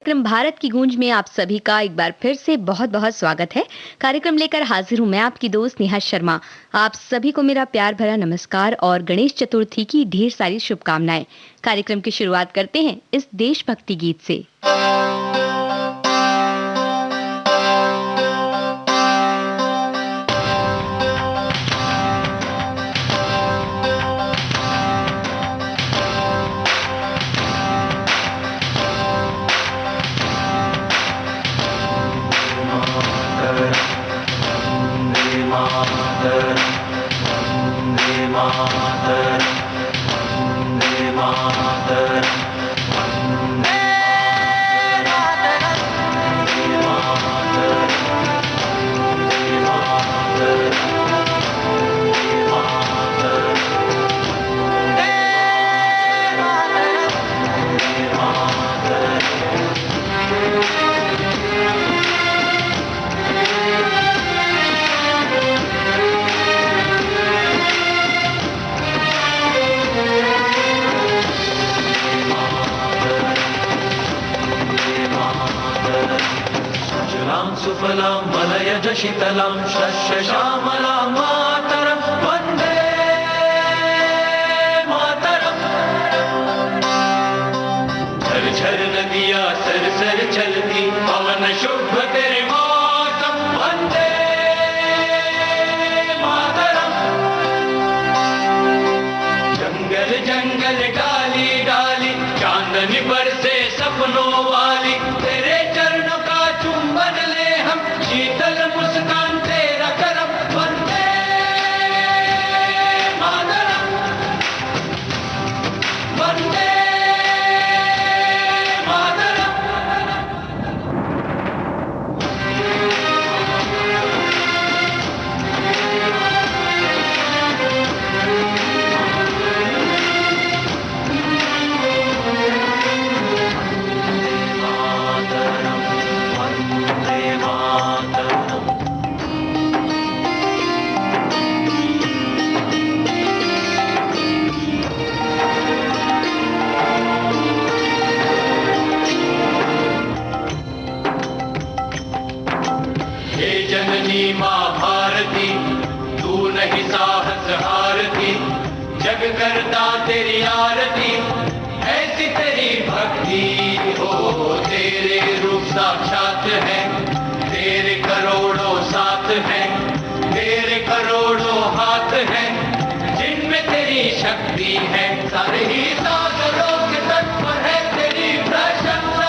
कार्यक्रम भारत की गूंज में आप सभी का एक बार फिर से बहुत बहुत स्वागत है। कार्यक्रम लेकर हाजिर हूं मैं आपकी दोस्त नेहा शर्मा। आप सभी को मेरा प्यार भरा नमस्कार और गणेश चतुर्थी की ढेर सारी शुभकामनाएं। कार्यक्रम की शुरुआत करते हैं इस देशभक्ति गीत से। सुफलां मलयज शीतलां शस्यश्यामलां मातरं वन्दे मातरम्। झरझर नदियाँ सरसर चलती पवन शुभ तेरे मौसम वन्दे मातरम्। जंगल जंगल डाली डाली चांदनी बरसे सपनों वाली तेरे चरणों का चुंबन ले हम शीतल मुस्कान तेरा करम वंदे मातरम वंदे मातरम। माँ भारती तू नहीं साहस हारती जग करता तेरी आरती ऐसी तेरी भक्ति हो तेरे रूप साक्षात है तेरे करोड़ों साथ हैं तेरे करोड़ों हाथ हैं जिनमें तेरी शक्ति है सारे ही सागरों के तट पर है तेरी प्रशंसा।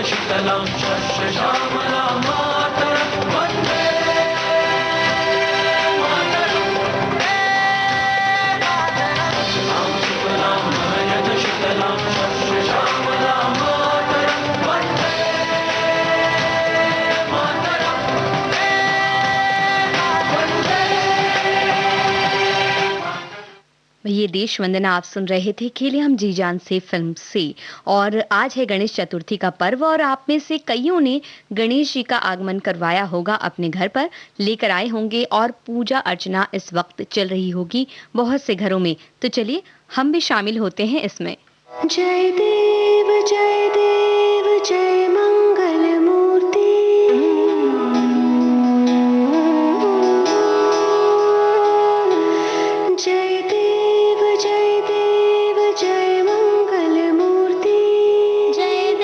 शीतलां शस्यश्यामलां मातरं वन्दे मातरम्। सुफलां मलयज शीतलां शस्यश्यामलां मातरं वन्दे मातरम् वन्दे। ये देश वंदना आप सुन रहे थे खेले हम जी जान से फिल्म से। और आज है गणेश चतुर्थी का पर्व और आप में से कईयों ने गणेश जी का आगमन करवाया होगा अपने घर पर, लेकर आए होंगे और पूजा अर्चना इस वक्त चल रही होगी बहुत से घरों में। तो चलिए हम भी शामिल होते हैं इसमें। जय देव जय मंगल मूर्ति जय देव जय मंगल मूर्ति जय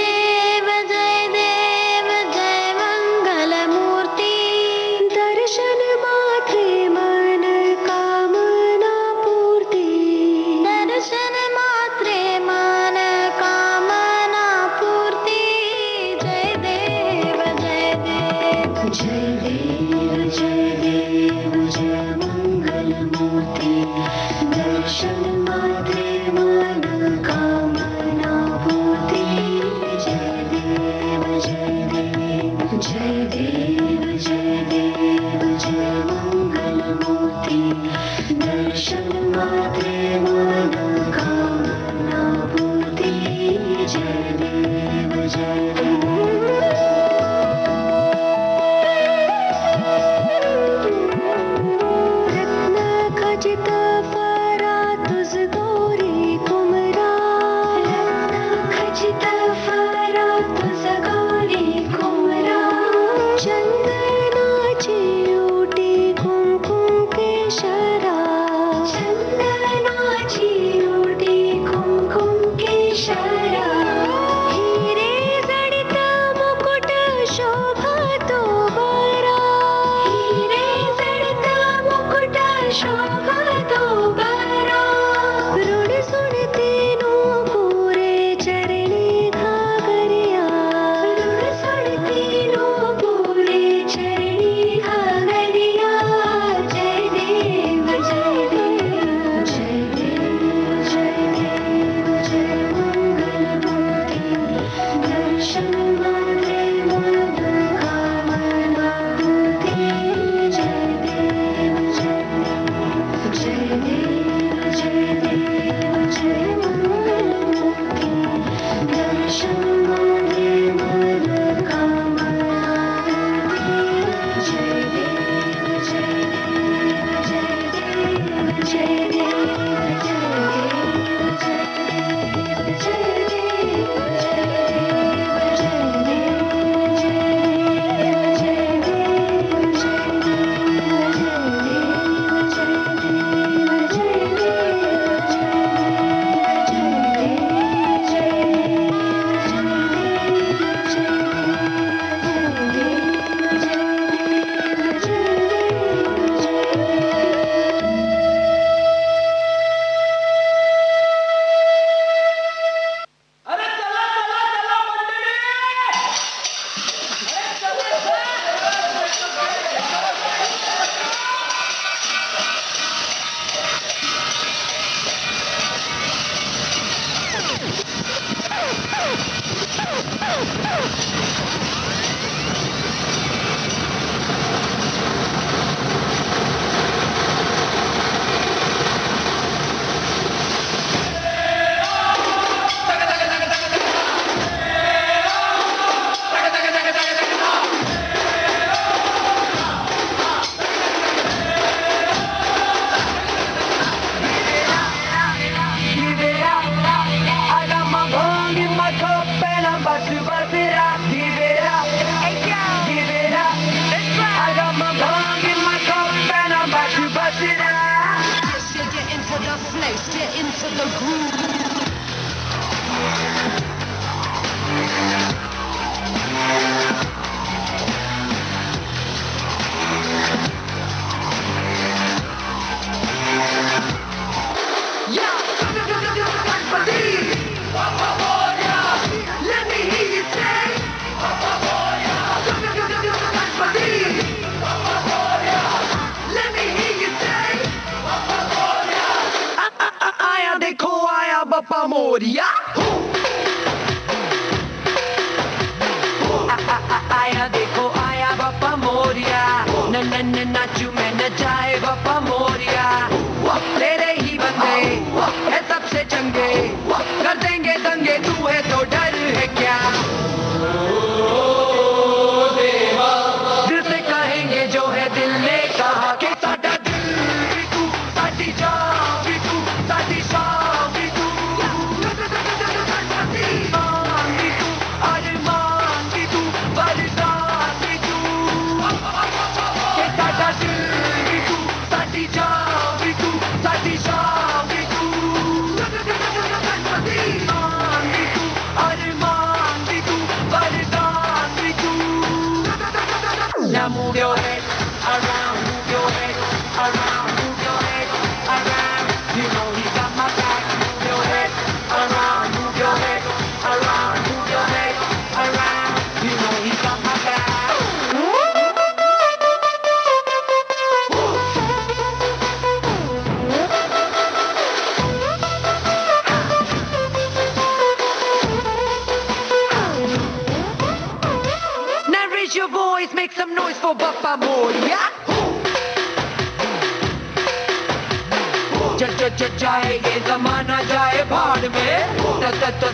जाएंगे जमाना जाए भाड़ में,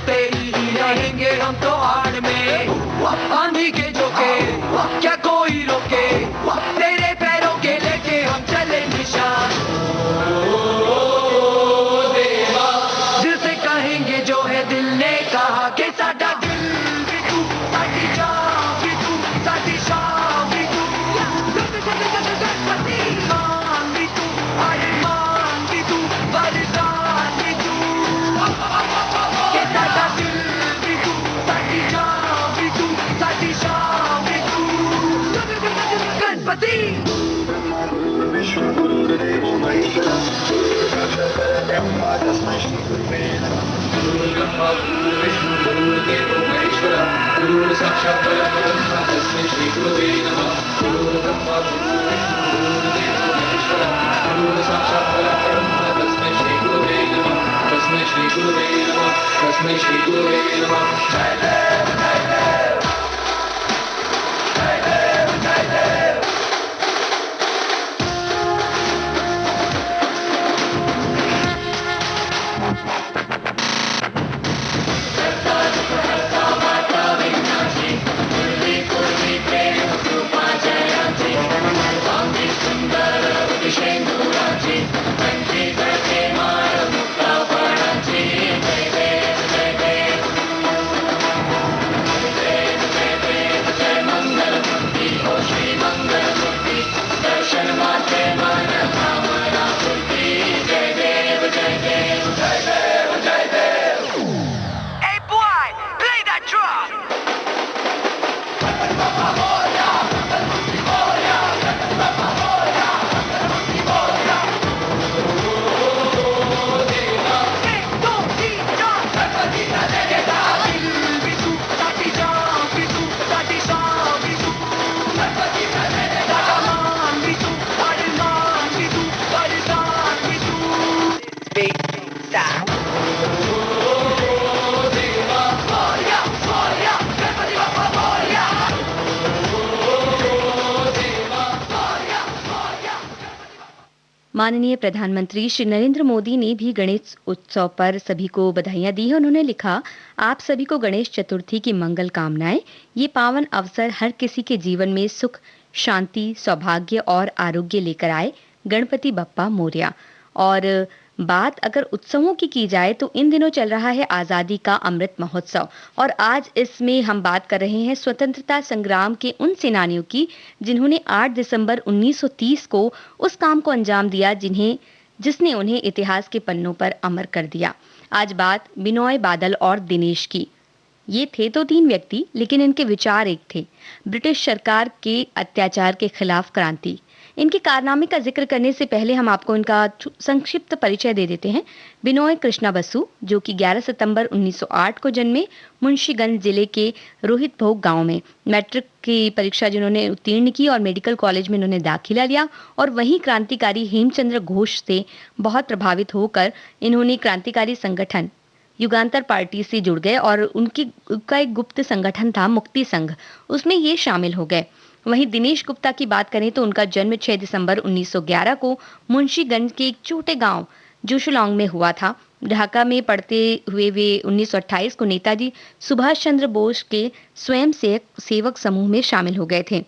तेरी ही रहेंगे हम तो आड़ में। माननीय प्रधानमंत्री श्री नरेंद्र मोदी ने भी गणेश उत्सव पर सभी को बधाइयां दी है। उन्होंने लिखा, आप सभी को गणेश चतुर्थी की मंगल कामनाएं। ये पावन अवसर हर किसी के जीवन में सुख, शांति, सौभाग्य और आरोग्य लेकर आए। गणपति बप्पा मोरया। और बात अगर उत्सवों की जाए तो इन दिनों चल रहा है आजादी का अमृत महोत्सव और आज इसमें हम बात कर रहे हैं स्वतंत्रता संग्राम के उन सेनानियों की जिन्होंने 8 दिसंबर 1930 को उस काम को अंजाम दिया जिसने उन्हें इतिहास के पन्नों पर अमर कर दिया। आज बात बिनोय बादल और दिनेश की। ये थे तो 3 व्यक्ति, लेकिन इनके विचार एक थे, ब्रिटिश सरकार के अत्याचार के खिलाफ क्रांति। इनके कारनामे का जिक्र करने से पहले हम आपको इनका संक्षिप्त परिचय दे देते हैं। बिनोय कृष्णा बसु, जो कि 11 सितंबर 1908 को जन्मे, मुंशीगंज जिले के रोहित भोग गांव में मैट्रिक की परीक्षा जिन्होंने उत्तीर्ण की और मेडिकल कॉलेज में इन्होंने दाखिला लिया और वहीं क्रांतिकारी हेमचंद्र घोष से बहुत प्रभावित होकर इन्होंने क्रांतिकारी संगठन युगांतर पार्टी से जुड़ गए और उनका एक गुप्त संगठन था मुक्ति संघ, उसमें ये शामिल हो गए। वहीं दिनेश गुप्ता की बात करें तो उनका जन्म 6 दिसंबर 1911 को मुंशीगंज के एक छोटे गांव जोशुलॉन्ग में हुआ था। ढाका में पढ़ते हुए वे 1928 को नेताजी सुभाष चंद्र बोस के स्वयं सेवक समूह में शामिल हो गए थे।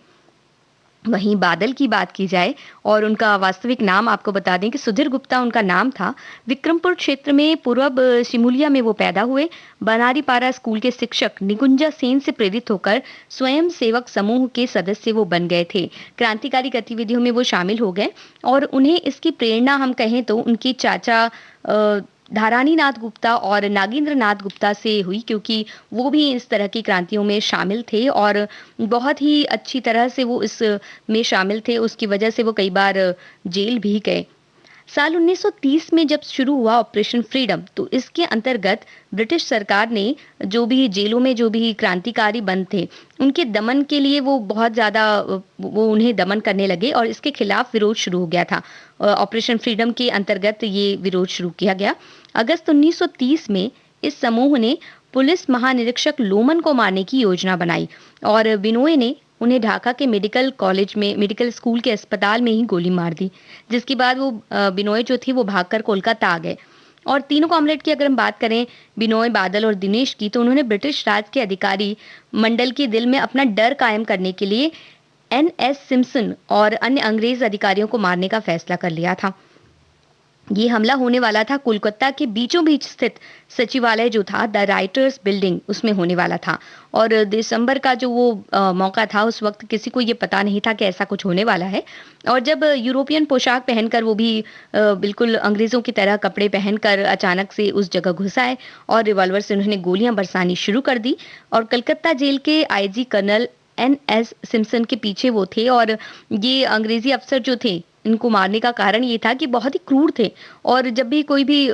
वहीं बादल की बात की जाए और उनका वास्तविक नाम आपको बता दें कि सुधीर गुप्ता उनका नाम था। विक्रमपुर क्षेत्र में पूर्व शिमुलिया में वो पैदा हुए। बनारीपारा स्कूल के शिक्षक निकुंजा सेन से प्रेरित होकर स्वयं सेवक समूह के सदस्य वो बन गए थे। क्रांतिकारी गतिविधियों में वो शामिल हो गए और उन्हें इसकी प्रेरणा हम कहें तो उनके चाचा धारानी नाथ गुप्ता और नागेंद्र नाथ गुप्ता से हुई, क्योंकि वो भी इस तरह की क्रांतियों में शामिल थे और बहुत ही अच्छी तरह से वो इस में शामिल थे। उसकी वजह से वो कई बार जेल भी गए। साल 1930 में जब शुरू हुआ ऑपरेशन फ्रीडम, तो इसके अंतर्गत ब्रिटिश सरकार ने जो भी जेलों में जो भी क्रांतिकारी बंद थे उनके दमन के लिए वो बहुत ज़्यादा वो उन्हें दमन करने लगे और इसके खिलाफ विरोध शुरू हो गया था। ऑपरेशन फ्रीडम के अंतर्गत ये विरोध शुरू किया गया। अगस्त 1930 में इस समूह ने पुलिस महानिरीक्षक लोमन को मारने की योजना बनाई और बिनोय ने उन्हें ढाका के मेडिकल स्कूल के अस्पताल में ही गोली मार दी, जिसके बाद वो बिनोय जो थी वो भागकर कोलकाता आ गए। और तीनों कॉमरेड की अगर हम बात करें, बिनोय, बादल और दिनेश की, तो उन्होंने ब्रिटिश राज के अधिकारी मंडल के दिल में अपना डर कायम करने के लिए NS सिम्पसन और अन्य अंग्रेज अधिकारियों को मारने का फैसला कर लिया था। ये हमला होने वाला था कोलकाता के बीचों बीच स्थित सचिवालय जो था द राइटर्स बिल्डिंग, उसमें होने वाला था। और दिसंबर का जो वो मौका था, उस वक्त किसी को ये पता नहीं था कि ऐसा कुछ होने वाला है। और जब यूरोपियन पोशाक पहनकर वो भी बिल्कुल अंग्रेजों की तरह कपड़े पहनकर अचानक से उस जगह घुस आए और रिवॉल्वर से उन्होंने गोलियां बरसानी शुरू कर दी और कलकत्ता जेल के IG कर्नल एन.एस. सिम्पसन के पीछे वो थे और ये अंग्रेज़ी अफ़सर जो थे, इनको मारने का कारण ये था कि बहुत ही क्रूर थे और जब भी कोई भी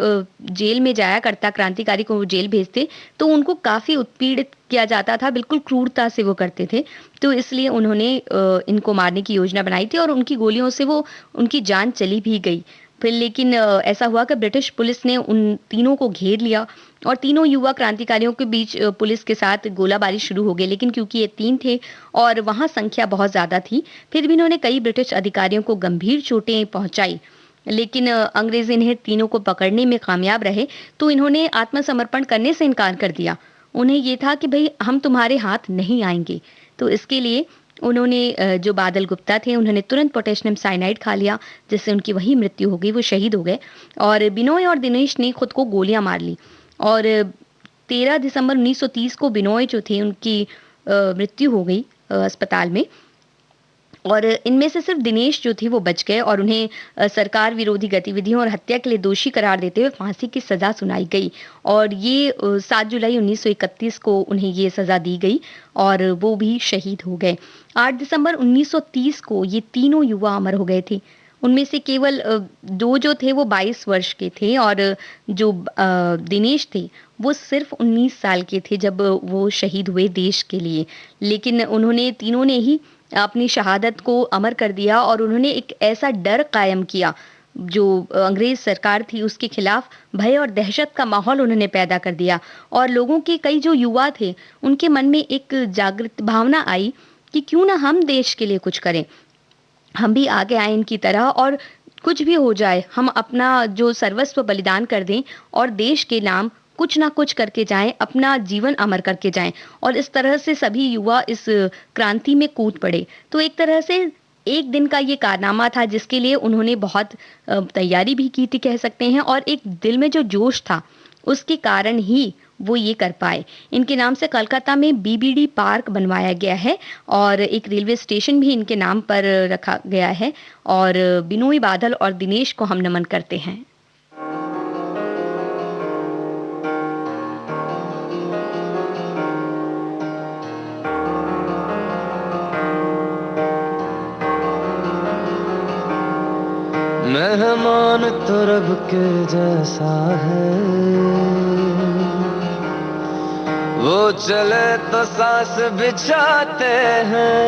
जेल में जाया करता क्रांतिकारी को वो जेल भेजते, तो उनको काफ़ी उत्पीड़ित किया जाता था, बिल्कुल क्रूरता से वो करते थे। तो इसलिए उन्होंने इनको मारने की योजना बनाई थी और उनकी गोलियों से वो उनकी जान चली भी गई। फिर लेकिन ऐसा हुआ कि ब्रिटिश पुलिस ने उन तीनों को घेर लिया और तीनों युवा क्रांतिकारियों के बीच पुलिस के साथ गोलाबारी शुरू हो गई। लेकिन क्योंकि ये 3 थे और वहाँ संख्या बहुत ज़्यादा थी, फिर भी इन्होंने कई ब्रिटिश अधिकारियों को गंभीर चोटें पहुँचाई। लेकिन अंग्रेज़ इन्हें तीनों को पकड़ने में कामयाब रहे, तो इन्होंने आत्मसमर्पण करने से इनकार कर दिया। उन्हें ये था कि भई हम तुम्हारे हाथ नहीं आएँगे। तो इसके लिए उन्होंने जो बादल गुप्ता थे, उन्होंने तुरंत पोटेशियम साइनाइड खा लिया, जिससे उनकी वहीं मृत्यु हो गई, वो शहीद हो गए। और बिनोय और दिनेश ने खुद को गोलियाँ मार ली और 13 दिसंबर 1930 को बिनोय जो थे, उनकी मृत्यु हो गई अस्पताल में। और इनमें से सिर्फ दिनेश जो थे वो बच गए और उन्हें सरकार विरोधी गतिविधियों और हत्या के लिए दोषी करार देते हुए फांसी की सज़ा सुनाई गई और ये 7 जुलाई 1931 को उन्हें ये सज़ा दी गई और वो भी शहीद हो गए। 8 दिसंबर 1930 को ये तीनों युवा अमर हो गए थे। उनमें से केवल 2 जो थे वो 22 वर्ष के थे और जो दिनेश थे वो सिर्फ 19 साल के थे जब वो शहीद हुए देश के लिए। लेकिन उन्होंने तीनों ने ही अपनी शहादत को अमर कर दिया और उन्होंने एक ऐसा डर कायम किया, जो अंग्रेज सरकार थी उसके खिलाफ भय और दहशत का माहौल उन्होंने पैदा कर दिया और लोगों के कई जो युवा थे, उनके मन में एक जागृत भावना आई कि क्यों ना हम देश के लिए कुछ करें। हम भी आगे आएँ इनकी तरह और कुछ भी हो जाए, हम अपना जो सर्वस्व बलिदान कर दें और देश के नाम कुछ ना कुछ करके जाएँ, अपना जीवन अमर करके जाएँ और इस तरह से सभी युवा इस क्रांति में कूद पड़े। तो एक तरह से एक दिन का ये कारनामा था जिसके लिए उन्होंने बहुत तैयारी भी की थी कह सकते हैं और एक दिल में जो जोश था, उसके कारण ही वो ये कर पाए। इनके नाम से कलकत्ता में बीबीडी पार्क बनवाया गया है और एक रेलवे स्टेशन भी इनके नाम पर रखा गया है और बिनोई बादल और दिनेश को हम नमन करते हैं। मेहमान तो रब के जैसा है, वो चले तो सांस बिछाते हैं,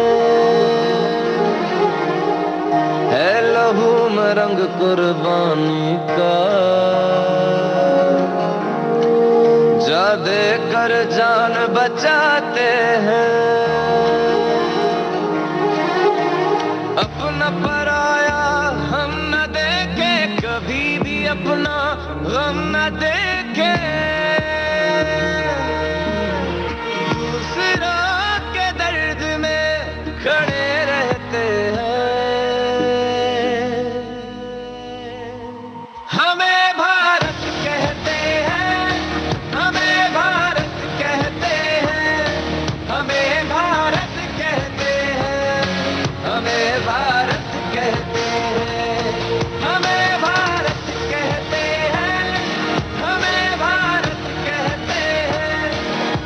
है लहू में रंग कुर्बानी का, जा दे कर जान बचाते हैं। अपना पराया हम न देखे, कभी भी अपना गम न देखे, दूसरा के दर्द में खड़े रहते हैं। हमें भारत कहते हैं, हमें भारत कहते हैं, हमें भारत कहते हैं, हमें भारत कहते हैं, हमें भारत कहते हैं, हमें भारत कहते हैं,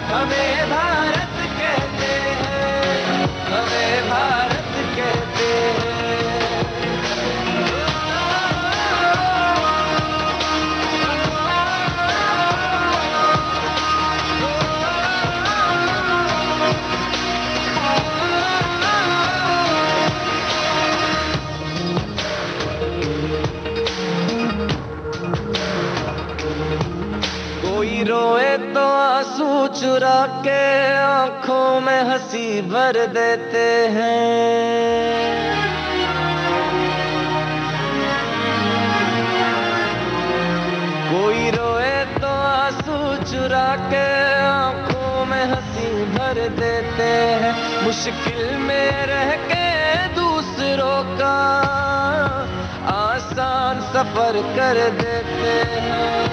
हमें भारत कहते हैं, हमें भारत कहते हैं। कोई रोए तो आंसू चुरा के आंखों में हंसी भर देते हैं। कोई रोए तो आंसू चुरा के आंखों में हंसी भर देते हैं। मुश्किल में रह के दूसरों का आसान सफर कर देते हैं।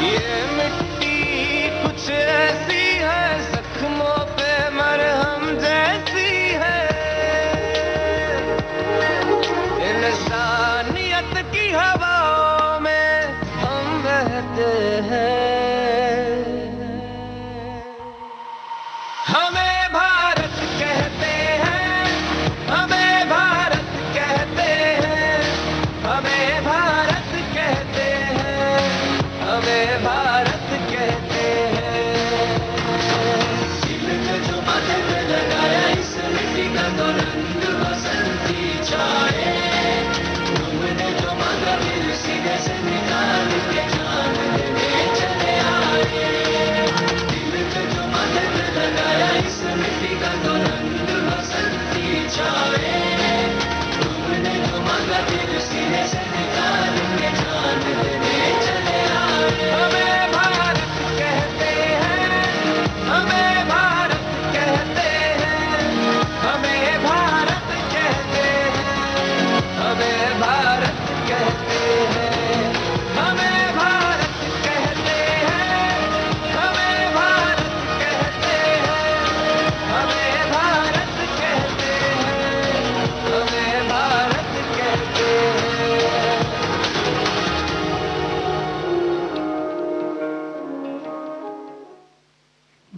ये मिट्टी कुछ ऐसी है, जख्मों पे मरहम जैसी है, इंसानियत की हवाओं में हम बहते हैं। हमें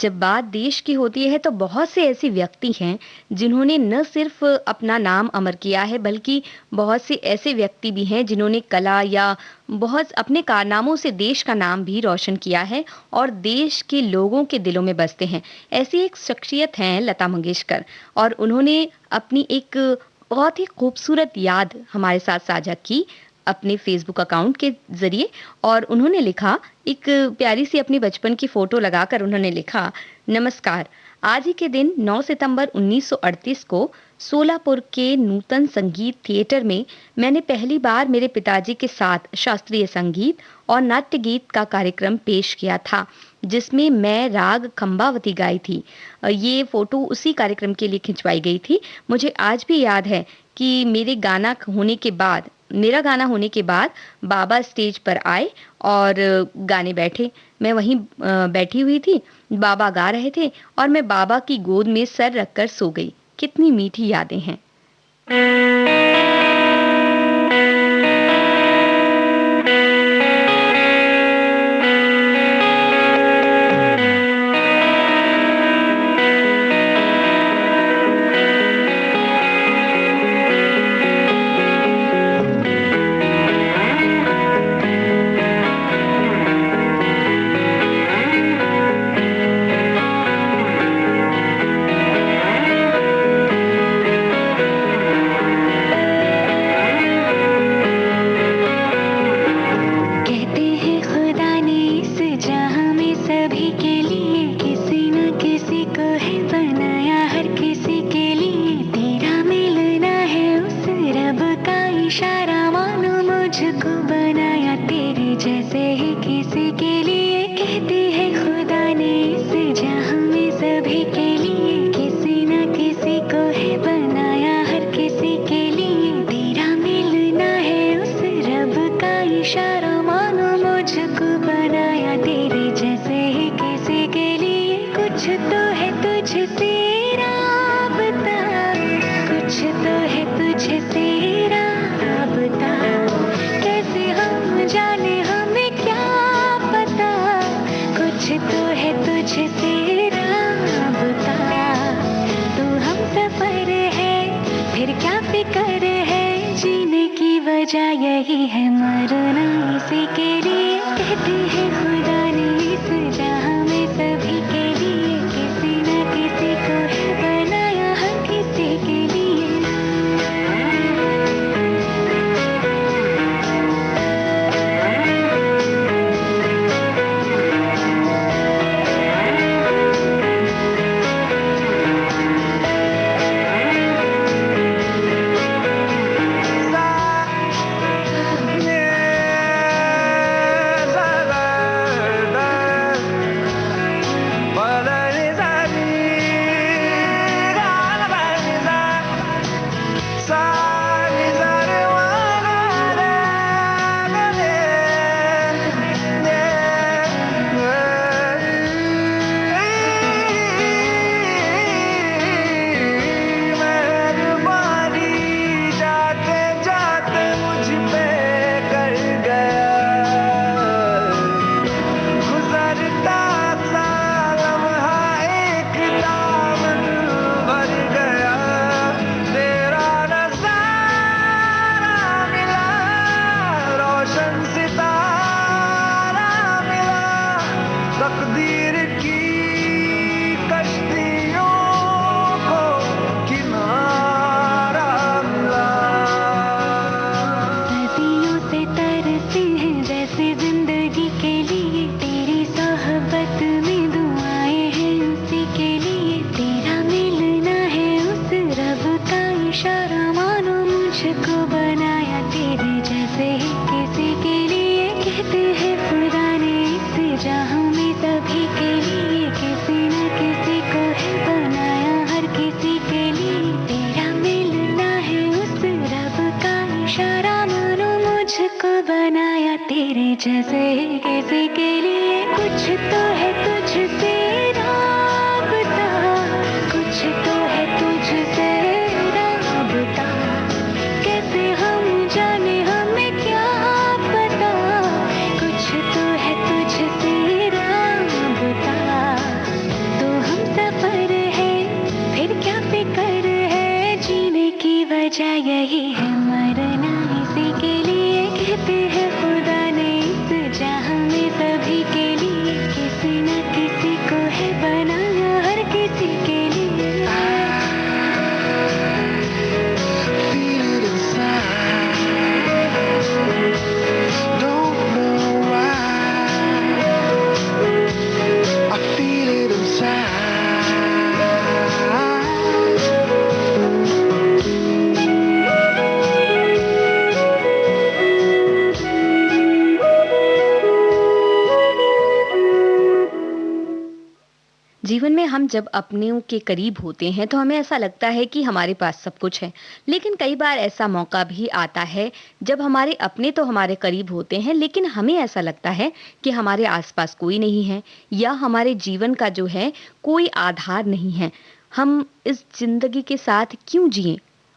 जब बात देश की होती है तो बहुत से ऐसे व्यक्ति हैं जिन्होंने न सिर्फ अपना नाम अमर किया है बल्कि बहुत से ऐसे व्यक्ति भी हैं जिन्होंने कला या बहुत अपने कारनामों से देश का नाम भी रोशन किया है और देश के लोगों के दिलों में बसते हैं। ऐसी एक शख्सियत हैं लता मंगेशकर और उन्होंने अपनी एक बहुत ही खूबसूरत याद हमारे साथ साझा की अपने फेसबुक अकाउंट के ज़रिए और उन्होंने लिखा एक प्यारी सी अपनी बचपन की फ़ोटो लगाकर उन्होंने लिखा, नमस्कार, आज ही के दिन 9 सितंबर 1938 को सोलापुर के नूतन संगीत थिएटर में मैंने पहली बार मेरे पिताजी के साथ शास्त्रीय संगीत और नाट्य गीत का कार्यक्रम पेश किया था, जिसमें मैं राग खंबावती गाई थी। ये फ़ोटो उसी कार्यक्रम के लिए खिंचवाई गई थी। मुझे आज भी याद है कि मेरा गाना होने के बाद बाबा स्टेज पर आए और गाने बैठे। मैं वहीं बैठी हुई थी, बाबा गा रहे थे और मैं बाबा की गोद में सर रखकर सो गई। कितनी मीठी यादें हैं। यही है मरना इसी के लिए, कहते हैं खुदा ने इस जहां में सभी के लिए किसी न किसी को है बनाया हर किसी के लिए। जैसे किसी के लिए कुछ तो है तुझसे राबता, कुछ तो है तुझसे राबता, कैसे हम जाने हमें क्या पता, कुछ तो है तुझसे राबता। जीवन में हम जब अपनों के करीब होते हैं तो हमें ऐसा लगता है कि हमारे पास सब कुछ है। लेकिन कई बार ऐसा मौका भी आता है जब हमारे अपने तो हमारे करीब होते हैं लेकिन हमें ऐसा लगता है कि हमारे आसपास कोई नहीं है या हमारे जीवन का जो है कोई आधार नहीं है। हम इस जिंदगी के साथ क्यों जिएं?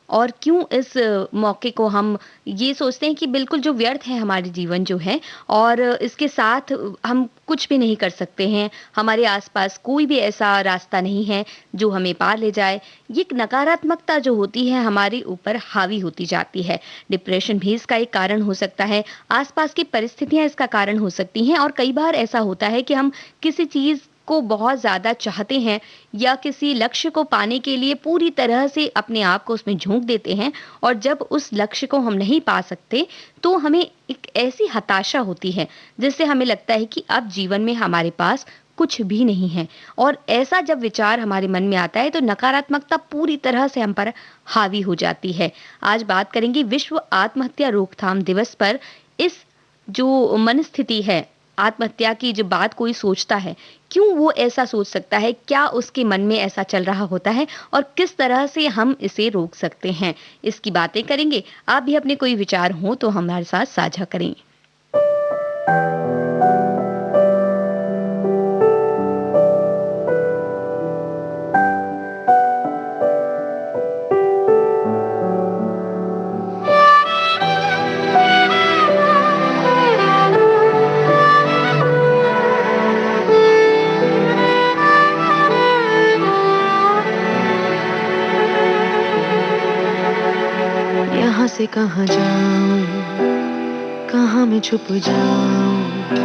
और क्यों इस मौके को हम ये सोचते हैं कि बिल्कुल जो व्यर्थ है हमारी जीवन जो है और इसके साथ हम कुछ भी नहीं कर सकते हैं। हमारे आसपास कोई भी ऐसा रास्ता नहीं है जो हमें पार ले जाए। ये एक नकारात्मकता जो होती है हमारे ऊपर हावी होती जाती है। डिप्रेशन भी इसका एक कारण हो सकता है, आसपास की परिस्थितियाँ इसका कारण हो सकती हैं और कई बार ऐसा होता है कि हम किसी चीज़ को बहुत ज़्यादा चाहते हैं या किसी लक्ष्य को पाने के लिए पूरी तरह से अपने आप को उसमें झोंक देते हैं और जब उस लक्ष्य को हम नहीं पा सकते तो हमें एक ऐसी हताशा होती है जिससे हमें लगता है कि अब जीवन में हमारे पास कुछ भी नहीं है। और ऐसा जब विचार हमारे मन में आता है तो नकारात्मकता पूरी तरह से हम पर हावी हो जाती है। आज बात करेंगे विश्व आत्महत्या रोकथाम दिवस पर इस जो मनस्थिति है, आत्महत्या की जो बात कोई सोचता है, क्यों वो ऐसा सोच सकता है? क्या उसके मन में ऐसा चल रहा होता है और किस तरह से हम इसे रोक सकते हैं? इसकी बातें करेंगे। आप भी अपने कोई विचार हों तो हमारे साथ साझा करें। यहाँ से कहाँ जाऊं, कहाँ मैं छुप जाऊं,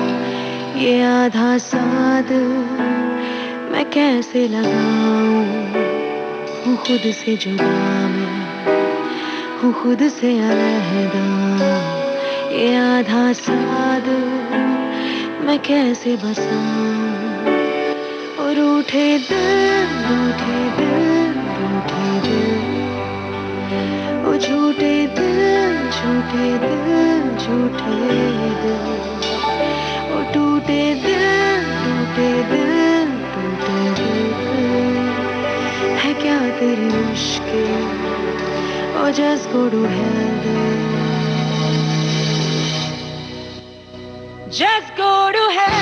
ये आधा साद मैं कैसे लगाऊं। हूँ खुद से जुदा मैं, हूँ खुद से अलहदा, ये आधा साद मैं कैसे बसाऊं। और रूठे दिल, रूठे दिल, रूठे दिल, ओ झूठे दिल, झूठे दिल, झूठे दिल, ओ टूटे दिल, टूटे दिल, टूटे दिल। है क्या तेरी मुश्किल, ओ just go to hell, just go to hell.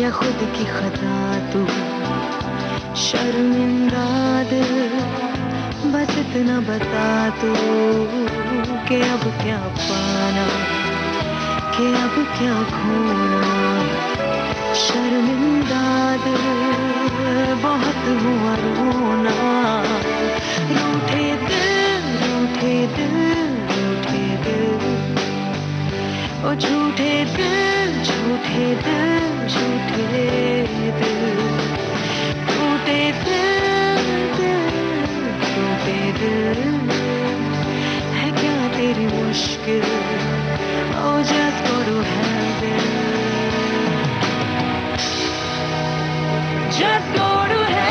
या खुद की खता तू शर्मिंदा दिल, बस इतना बता तू कि अब क्या पाना, कि अब क्या खोना। शर्मिंदा दिल, बहुत हुआ रोना। रूठे दिल, रूठे दिल, रूठे दिल, ओ झूठे दिल, झूठे दिल, झूठे दिल, टूटे दिल, दिल, टूटे दिल। है क्या तेरी मुश्किल, ओ just go to hell, just go to hell.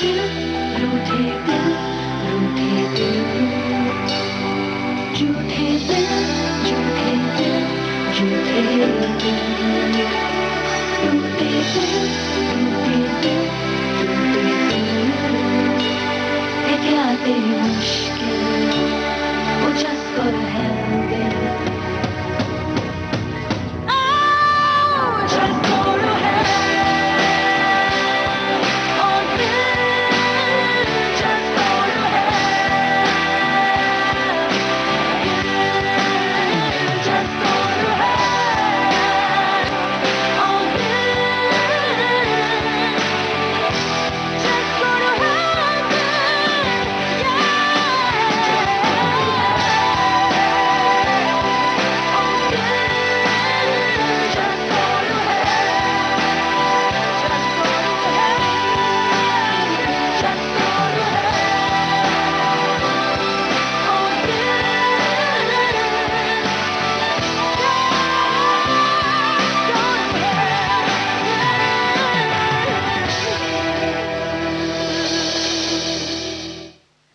दिल, रूठे दिल, रूठे दिल, झूठे दिल, झूठे दिल, झूठे दिल, टूटे दिल, टूटे दिल, टूटे दिल, है क्या तेरी मुश्किल? Oh, just go to hell, baby. Oh, just go to hell. Oh, yeah, just go to hell. Yeah, just go to hell. Oh, yeah, just go to hell,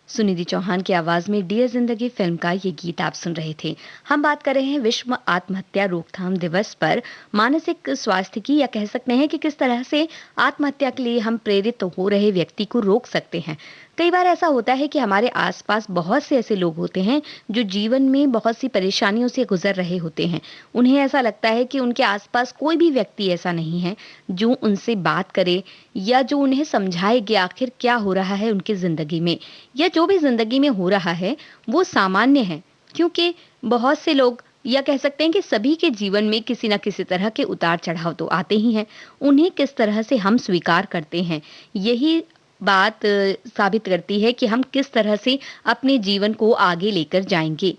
Sunidhi Chauhan की आवाज में डियर जिंदगी फिल्म का ये गीत आप सुन रहे थे। हम बात कर रहे हैं विश्व आत्महत्या रोकथाम दिवस पर मानसिक स्वास्थ्य की, या कह सकते हैं कि किस तरह से आत्महत्या के लिए हम प्रेरित हो रहे व्यक्ति को रोक सकते हैं। कई बार ऐसा होता है कि हमारे आसपास बहुत से ऐसे लोग होते हैं जो जीवन में बहुत सी परेशानियों से गुजर रहे होते हैं। उन्हें ऐसा लगता है कि उनके आसपास कोई भी व्यक्ति ऐसा नहीं है जो उनसे बात करे या जो उन्हें समझाए कि आखिर क्या हो रहा है उनकी जिंदगी में, या जो भी जिंदगी में हो रहा है वो सामान्य है। क्योंकि बहुत से लोग, या कह सकते हैं कि सभी के जीवन में किसी न किसी तरह के उतार चढ़ाव तो आते ही हैं। उन्हें किस तरह से हम स्वीकार करते हैं, यही बात साबित करती है कि हम किस तरह से अपने जीवन को आगे लेकर जाएंगे।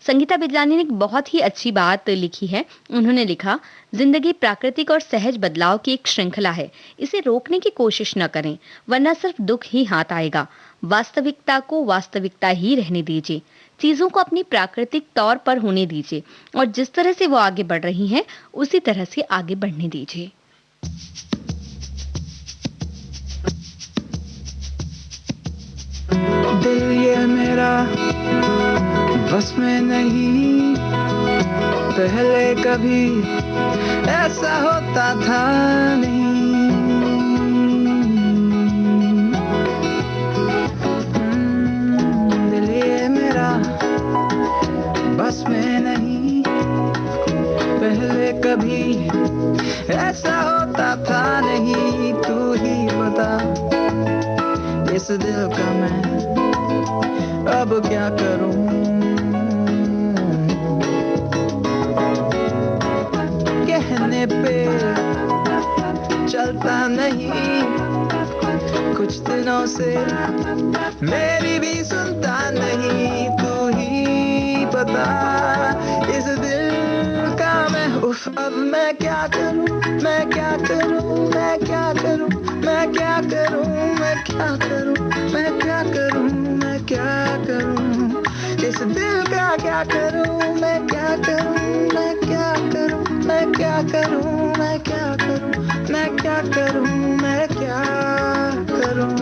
संगीता बिजलानी ने एक बहुत ही अच्छी बात लिखी है। उन्होंने लिखा, जिंदगी प्राकृतिक और सहज बदलाव की एक श्रृंखला है। इसे रोकने की कोशिश न करें, वरना सिर्फ दुख ही हाथ आएगा। वास्तविकता को वास्तविकता ही रहने दीजिए। चीजों को अपनी प्राकृतिक तौर पर होने दीजिए और जिस तरह से वो आगे बढ़ रही हैं उसी तरह से आगे बढ़ने दीजिए। दिल ये मेरा बस में नहीं, पहले कभी ऐसा होता था नहीं। दिल ये मेरा बस में नहीं, पहले कभी ऐसा होता था नहीं। तू ही बता इस दिल का मैं अब क्या करूं। कहने पे चलता नहीं, कुछ दिनों से मेरी भी सुनता नहीं। तू ही बता इस दिल का मैं उफ अब मैं क्या करूं, मैं क्या करूं, मैं क्या करूं, मैं क्या करूं, मैं क्या करूं, मैं क्या करूं, मैं क्या करूं, इस दिल का क्या करूं, मैं क्या करूं, मैं क्या करूं, मैं क्या करूं, मैं क्या करूं, मैं क्या करूं, मैं क्या करूं।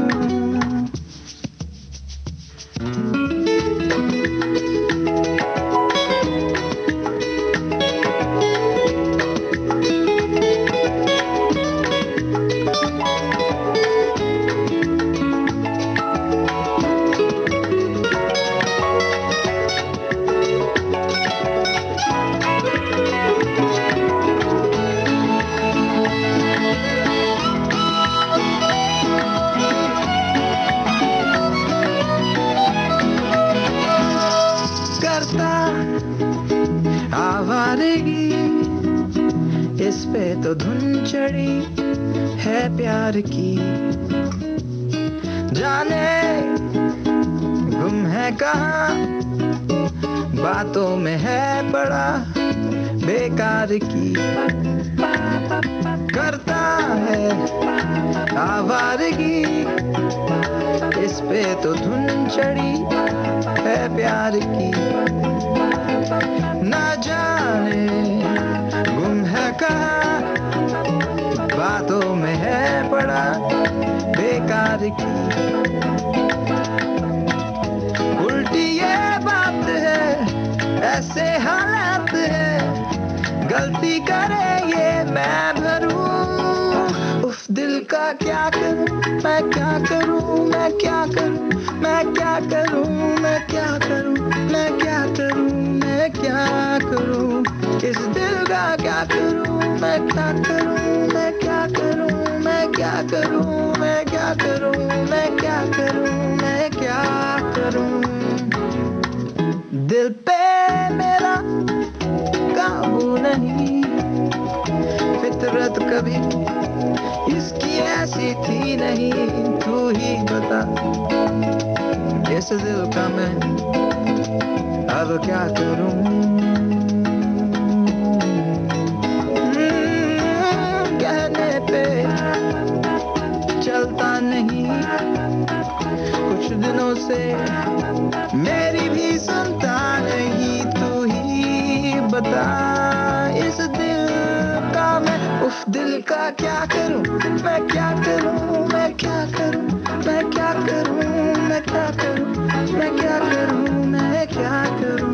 इस पे तो धुन चढ़ी है प्यार की, जाने गुम है कहाँ, बातों में है पड़ा बेकार की। करता है आवारगी, इस पे तो धुन चढ़ी है प्यार की, ना जाने गुम है कहाँ, बातों में है पड़ा बेकार प्यार की। उल्टी ये बात है, ऐसे हालात है, गलती करे ये मैं भरूं। उफ दिल का क्या करूं, मैं क्या करूं, मैं क्या करूं, मैं क्या करूं, मैं क्या करूं, मैं क्या करूं, मैं क्या करूं, इस दिल का क्या करूं, मैं क्या करूं, मैं क्या करूं, मैं क्या करूं, मैं क्या करूं, मैं क्या करूं, मैं क्या करूं। दिल पे मेरा काबू नहीं, फितरत कभी इसकी ऐसी थी नहीं। तू ही बता इस दिल का मैं अब क्या करूं। कहने पे चलता नहीं, कुछ दिनों से मेरी भी सुनता नहीं। तू ही बता इस दिल का मैं, उफ दिल का क्या करूं, मैं क्या करूं, मैं क्या करूं, मैं क्या करूं, मैं क्या करूं, मैं क्या करूं, मैं क्या करूं,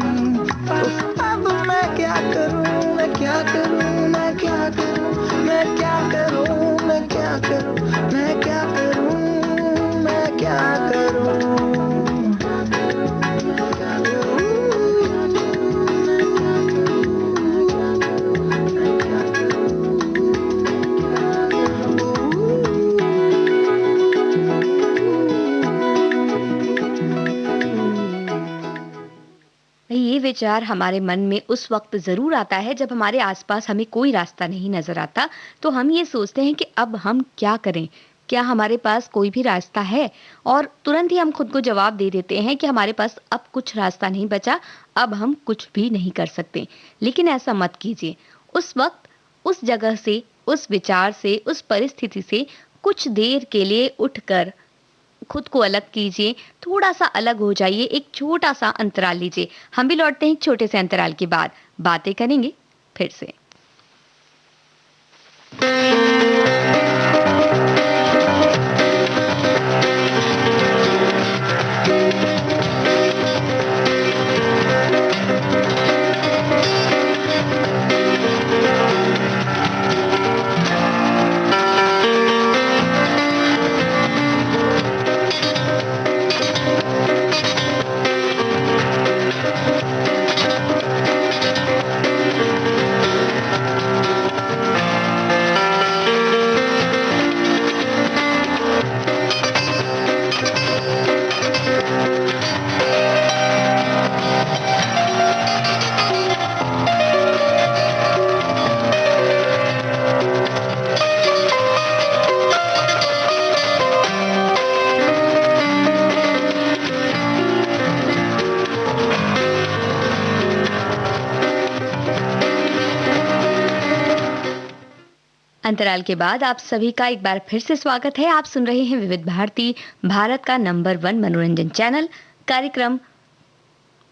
उफ अब मैं क्या करूं, मैं क्या करूं, मैं क्या करूं, मैं क्या करूं, मैं क्या करूं, मैं क्या करूं, मैं क्या करूं। ये विचार हमारे मन में उस वक्त ज़रूर आता है जब हमारे आसपास हमें कोई रास्ता नहीं नज़र आता, तो हम ये सोचते हैं कि अब हम क्या करें? क्या हमारे पास कोई भी रास्ता है? और तुरंत ही हम खुद को जवाब दे देते हैं कि हमारे पास अब कुछ रास्ता नहीं बचा, अब हम कुछ भी नहीं कर सकते। लेकिन ऐसा मत कीजिए। उस वक्त, उस जगह से, उस विचार से, उस परिस्थिति से कुछ देर के लिए उठकर खुद को अलग कीजिए, थोड़ा-सा अलग हो जाइए, एक छोटा-सा अंतराल लीजिए। हम भी लौटते हैं एक छोटे से अंतराल के बाद, बातें करेंगे फिर से। अंतराल के बाद आप सभी का एक बार फिर से स्वागत है। आप सुन रहे हैं विविध भारती, भारत का नंबर 1 मनोरंजन चैनल, कार्यक्रम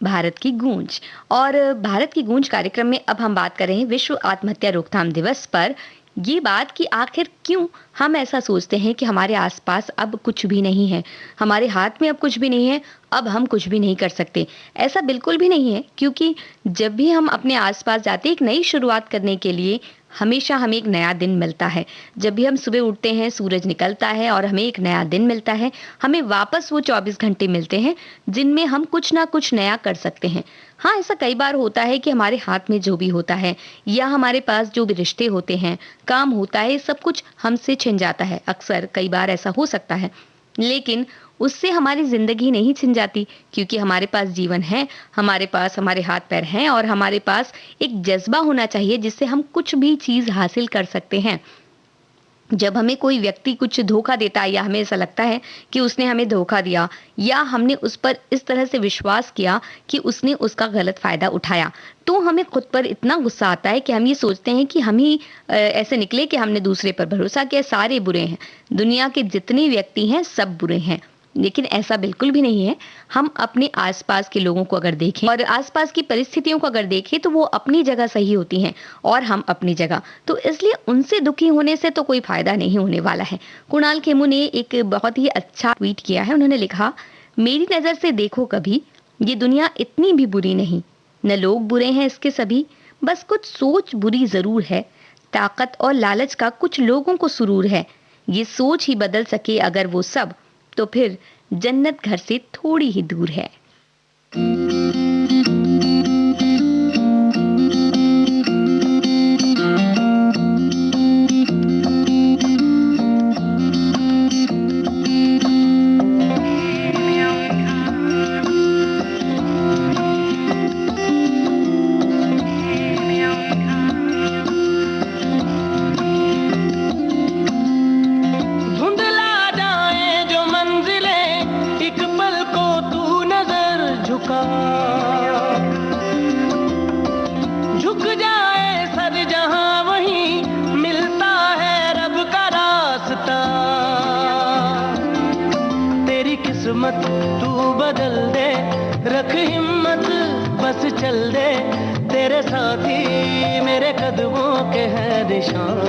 भारत की गूंज। और भारत की गूंज कार्यक्रम में अब हम बात कर रहे हैं विश्व आत्महत्या रोकथाम दिवस पर। ये बात कि आखिर क्यों हम ऐसा सोचते हैं कि हमारे आसपास अब कुछ भी नहीं है, हमारे हाथ में अब कुछ भी नहीं है, अब हम कुछ भी नहीं कर सकते। ऐसा बिल्कुल भी नहीं है, क्योंकि जब भी हम अपने आसपास जाते हैं एक नई शुरुआत करने के लिए, हमेशा हमें एक नया दिन मिलता है। जब भी हम सुबह उठते हैं, सूरज निकलता है और हमें एक नया दिन मिलता है, हमें वापस वो 24 घंटे मिलते हैं जिनमें हम कुछ ना कुछ नया कर सकते हैं। हाँ, ऐसा कई बार होता है कि हमारे हाथ में जो भी होता है या हमारे पास जो भी रिश्ते होते हैं, काम होता है, सब कुछ हमसे छिन जाता है। अक्सर कई बार ऐसा हो सकता है, लेकिन उससे हमारी जिंदगी नहीं छिन जाती, क्योंकि हमारे पास जीवन है, हमारे पास हमारे हाथ पैर हैं और हमारे पास एक जज्बा होना चाहिए जिससे हम कुछ भी चीज हासिल कर सकते हैं। जब हमें कोई व्यक्ति कुछ धोखा देता है या हमें ऐसा लगता है कि उसने हमें धोखा दिया या हमने उस पर इस तरह से विश्वास किया कि उसने उसका गलत फायदा उठाया, तो हमें खुद पर इतना गुस्सा आता है कि हम ये सोचते हैं कि हम ही ऐसे निकले कि हमने दूसरे पर भरोसा किया, सारे बुरे हैं, दुनिया के जितने व्यक्ति हैं सब बुरे हैं। लेकिन ऐसा बिल्कुल भी नहीं है। हम अपने आसपास के लोगों को अगर देखें और आसपास की परिस्थितियों को अगर देखें तो वो अपनी जगह सही होती हैं और हम अपनी जगह। तो इसलिए उनसे दुखी होने से तो कोई फायदा नहीं होने वाला है। कुणाल खेमू ने एक बहुत ही अच्छा ट्वीट किया है। उन्होंने लिखा, मेरी नज़र से देखो कभी, ये दुनिया इतनी भी बुरी नहीं, न लोग बुरे हैं इसके सभी, बस कुछ सोच बुरी जरूर है, ताकत और लालच का कुछ लोगों को सुरूर है, ये सोच ही बदल सके अगर वो सब, तो फिर जन्नत घर से थोड़ी ही दूर है। झुक जाए सर जहां वहीं मिलता है रब का रास्ता। तेरी किस्मत तू बदल दे, रख हिम्मत बस चल दे, तेरे साथी मेरे कदमों के है निशान।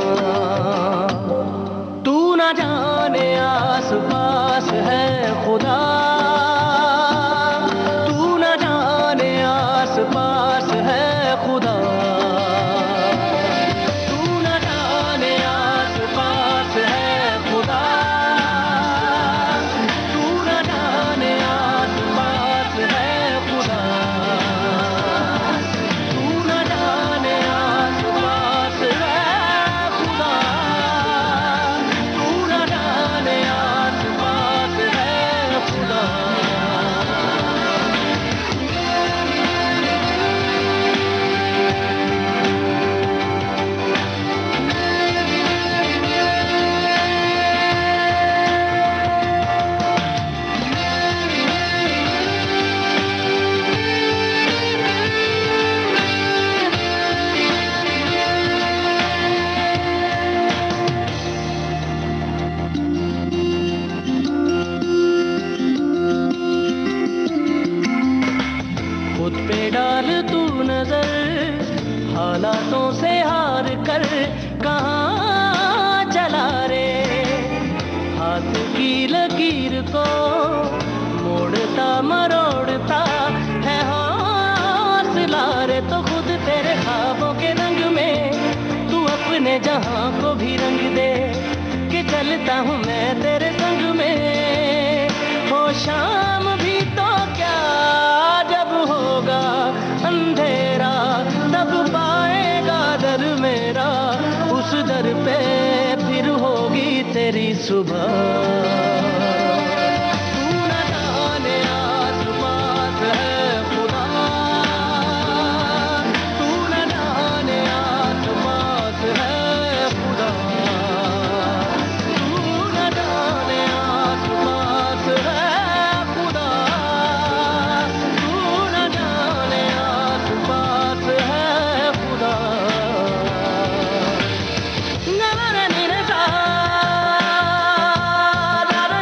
तू ना जाने आस पास है खुदा, पास है खुदा, तू न जाने आस पास है खुदा, तू न जाने आस पास है खुदा, तू न जाने आस पास है खुदा, तू न जाने आस पास है खुदा। डाल तू नजर, हालातों से हार कर कहाँ चला रे, हाथ की लकीर को मोड़ता मरोड़ता है हौसला रे। तो खुद तेरे ख्वाबों के रंग में तू अपने जहां को भी रंग दे, कि चलता हूँ मैं तेरे संग में। हो शाम भी तो क्या जब होगा अंधेरा, तब पाएगा दर मेरा, उस दर पे फिर होगी तेरी सुबह। तू न जाने आस पास है खुदा, तू न जाने आस पास है खुदा, तू न जाने आस पास है खुदा, तू न जाने आस पास है खुदा। ना ना नी रे सा, दा दा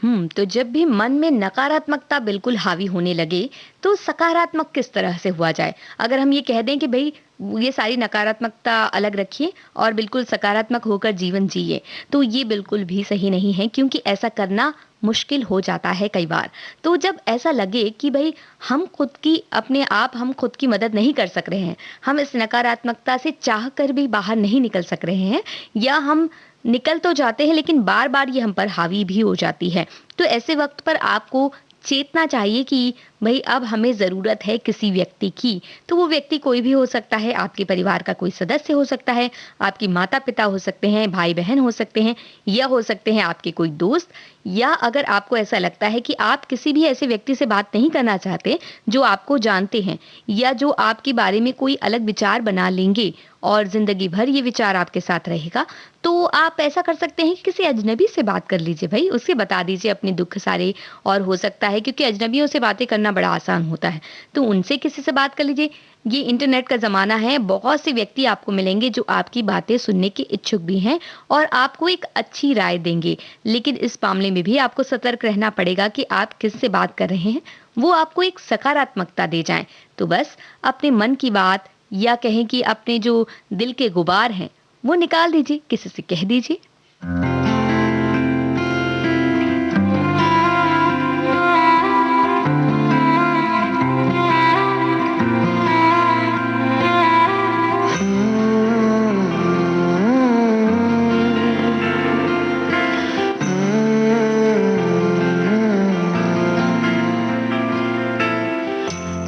तो जब भी मन में नकारात्मकता बिल्कुल हावी होने लगे, तो सकारात्मक किस तरह से हुआ जाए? अगर हम ये कह दें कि भई ये सारी नकारात्मकता अलग रखिए और बिल्कुल सकारात्मक होकर जीवन जिए, तो ये बिल्कुल भी सही नहीं है क्योंकि ऐसा करना मुश्किल हो जाता है कई बार। तो जब ऐसा लगे कि भई हम खुद की मदद नहीं कर सक रहे हैं, हम इस नकारात्मकता से चाह कर भी बाहर नहीं निकल सक रहे हैं या हम निकल तो जाते हैं लेकिन बार-बार ये हम पर हावी भी हो जाती है। तो ऐसे वक़्त पर आपको चेतना चाहिए कि भई अब हमें ज़रूरत है किसी व्यक्ति की। तो वो व्यक्ति कोई भी हो सकता है, आपके परिवार का कोई सदस्य हो सकता है, आपके माता-पिता हो सकते हैं, भाई-बहन हो सकते हैं या हो सकते हैं आपके कोई दोस्त या अगर आपको ऐसा लगता है कि आप किसी भी ऐसे व्यक्ति से बात नहीं करना चाहते, जो आपको जानते हैं या जो आपके बारे में कोई अलग विचार बना लेंगे और ज़िंदगी भर ये विचार आपके साथ रहेगा, तो आप ऐसा कर सकते हैं कि किसी अजनबी से बात कर लीजिए भई, उसे बता दीजिए अपने दुःख सारे और हो सकता है क्योंकि अजनबियों से बातें करना बड़ा आसान होता है, तो उनसे किसी से बात कर लीजिए। ये इंटरनेट का ज़माना है, बहुत से व्यक्ति आपको मिलेंगे जो आपकी बातें सुनने के इच्छुक भी हैं और आपको एक अच्छी राय देंगे। लेकिन इस मामले में भी आपको सतर्क रहना पड़ेगा कि आप किससे बात कर रहे हैं, वो आपको एक सकारात्मकता दे जाएँ। तो बस अपने मन की बात या कहें कि अपने जो दिल के गुबार हैं, वो निकाल दीजिए, किसी से कह दीजिए।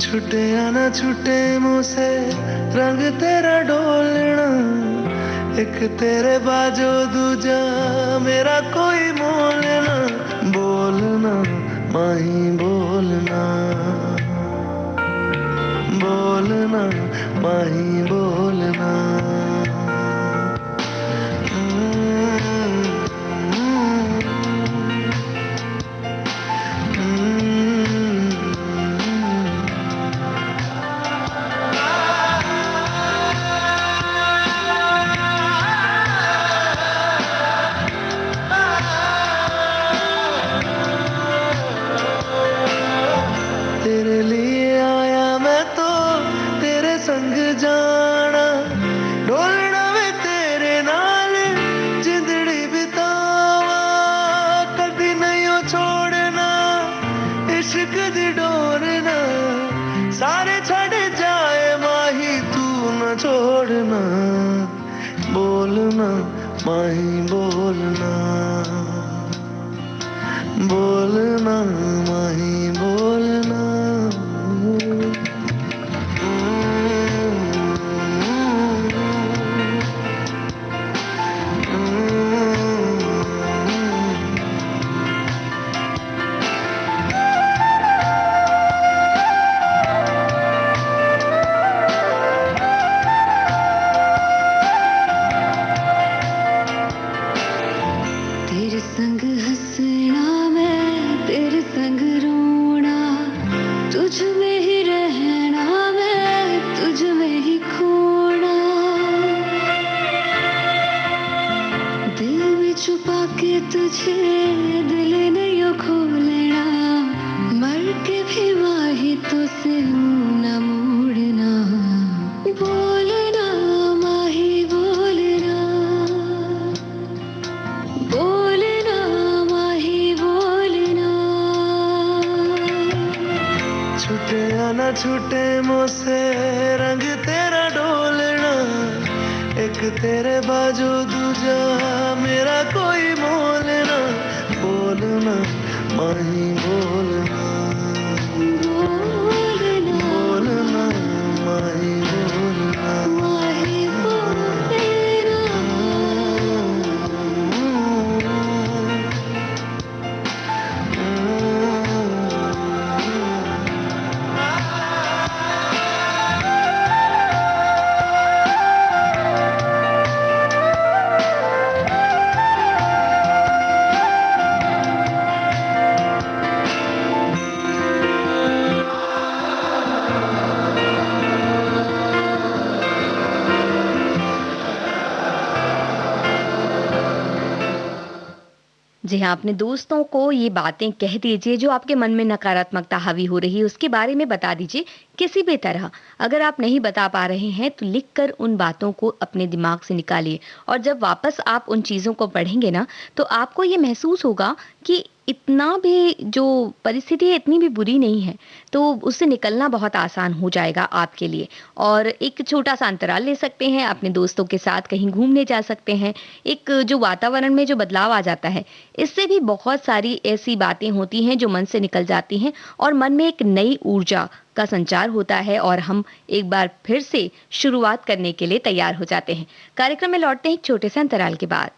छूटे या ना छूटे मुँह से रंग तेरा डोलना, एक तेरे बाजो दूजा मेरा कोई मोल ना। बोलना माही बोलना, बोलना माही बोलना। तेरे लिए आया मैं तो तेरे संग जाना, डोलना वे तेरे नाल जिंदड़ी बितावा, कदी नहीं ओ छोड़ना इश्क दी डोरना, सारे छड़ जाए माही तू न छोड़ना। बोलना माही बोलना, बोलना माही बोलना। तेरे संग हंसना मैं तेरे संग रोना, तुझ में ही रहना मैं तुझ में ही खोना, दिल में छुपा के तुझे दिल नहीं ओ खोलना, मर के भी माही तो से मुंह न मोड़ना। बोलना माही बोलना, बोलना माही बोलना। छूटे या ना छूटे मुँह से रंग तेरा डोलना, एक तेरे बाजू दूजा मेरा कोई मोल ना। बोलना माही बोलना, बोलना बोलना माही बोलना। माही बोलना। जी हाँ, अपने दोस्तों को ये बातें कह दीजिए जो आपके मन में नकारात्मकता हावी हो रही है, उसके बारे में बता दीजिए किसी भी तरह। अगर आप नहीं बता पा रहे हैं तो लिख कर उन बातों को अपने दिमाग से निकालिए और जब वापस आप उन चीज़ों को पढ़ेंगे ना, तो आपको ये महसूस होगा कि इतना भी जो परिस्थिति है इतनी भी बुरी नहीं है, तो उससे निकलना बहुत आसान हो जाएगा आपके लिए। और एक छोटा-सा अंतराल ले सकते हैं, अपने दोस्तों के साथ कहीं घूमने जा सकते हैं। एक जो वातावरण में जो बदलाव आ जाता है, इससे भी बहुत सारी ऐसी बातें होती हैं जो मन से निकल जाती हैं और मन में एक नई ऊर्जा का संचार होता है और हम एक बार फिर से शुरुआत करने के लिए तैयार हो जाते हैं। कार्यक्रम में लौटते हैं एक छोटे से अंतराल के बाद।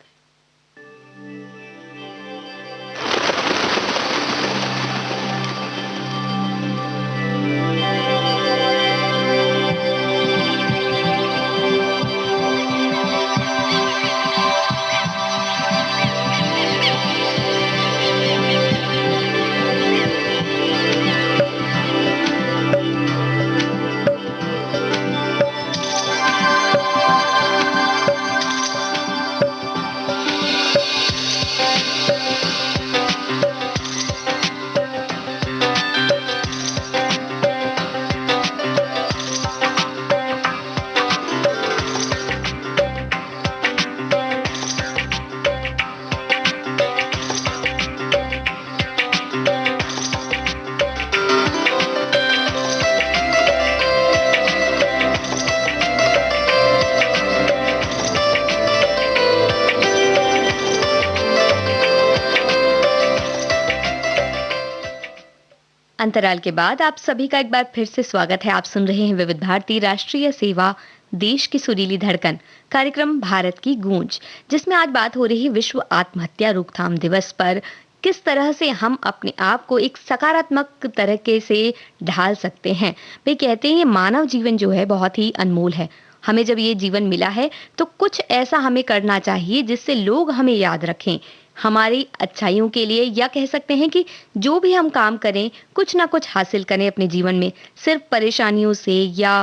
अंतराल के बाद आप सभी का एक बार फिर से स्वागत है। आप सुन रहे हैं विविध भारती राष्ट्रीय सेवा, देश की सुरीली धड़कन, कार्यक्रम भारत की गूंज, जिसमें आज बात हो रही है विश्व आत्महत्या रोकथाम दिवस पर। किस तरह से हम अपने आप को एक सकारात्मक तरीके से ढाल सकते हैं। वे कहते हैं ये मानव जीवन जो है बहुत ही अनमोल है। हमें जब ये जीवन मिला है तो कुछ ऐसा हमें करना चाहिए जिससे लोग हमें याद रखें, हमारी अच्छाइयों के लिए, या कह सकते हैं कि जो भी हम काम करें कुछ ना कुछ हासिल करें अपने जीवन में। सिर्फ परेशानियों से या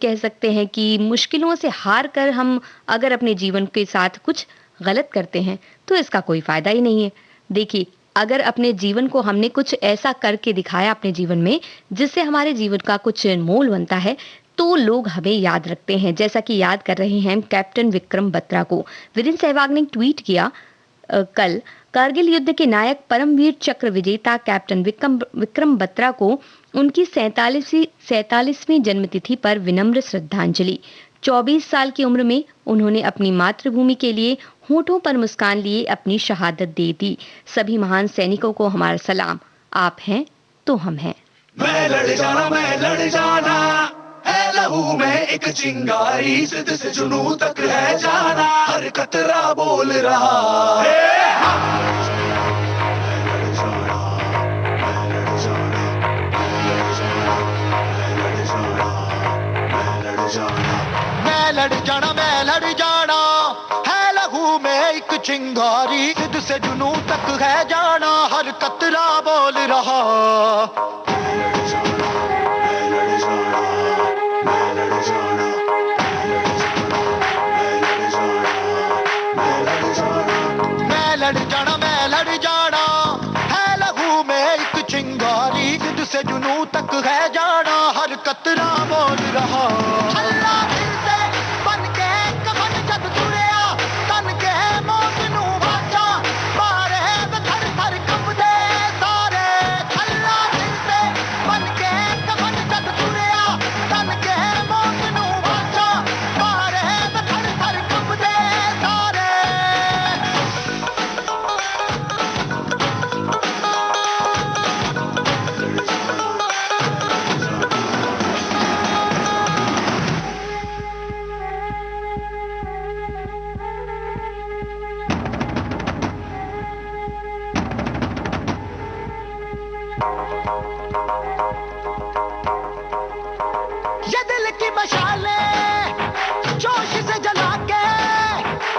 कह सकते हैं कि मुश्किलों से हार कर हम अगर अपने जीवन के साथ कुछ गलत करते हैं तो इसका कोई फायदा ही नहीं है। देखिए, अगर अपने जीवन को हमने कुछ ऐसा करके दिखाया अपने जीवन में जिससे हमारे जीवन का कुछ मोल बनता है तो लोग हमें याद रखते हैं। जैसा कि याद कर रहे हैं कैप्टन विक्रम बत्रा को। वीरेंद्र सहवाग ने ट्वीट किया, कल कारगिल युद्ध के नायक परमवीर चक्र विजेता कैप्टन विक्रम बत्रा को उनकी 47वीं जन्मतिथि पर विनम्र श्रद्धांजलि। 24 साल की उम्र में उन्होंने अपनी मातृभूमि के लिए होठों पर मुस्कान लिए अपनी शहादत दे दी। सभी महान सैनिकों को हमारा सलाम। आप हैं तो हम हैं। मैं लड़ जाना है लहू में एक चिंगारी, जिद से जुनू तक है जाना, हर कतरा बोल रहा है। मैं लड़ जाना है लहू में एक चिंगारी, जिद से जुनू तक है जाना, हर कतरा बोल रहा। मैं लड़ जाना है लहू में एक चिंगारी, जिद से जुनू तक है जाना, हर कतरा बोल रहा। अल्लाह दिल से बन के कफन जद तुरिया, तन के मौत नू वाचा, मारे थर थर कंबदे सारे। अल्लाह दिल से बन के कफन जद तुरिया, तन के मौत नू वाचा, मारे थर थर कंबदे सारे। ये दिल की मशाले जोश से जला के,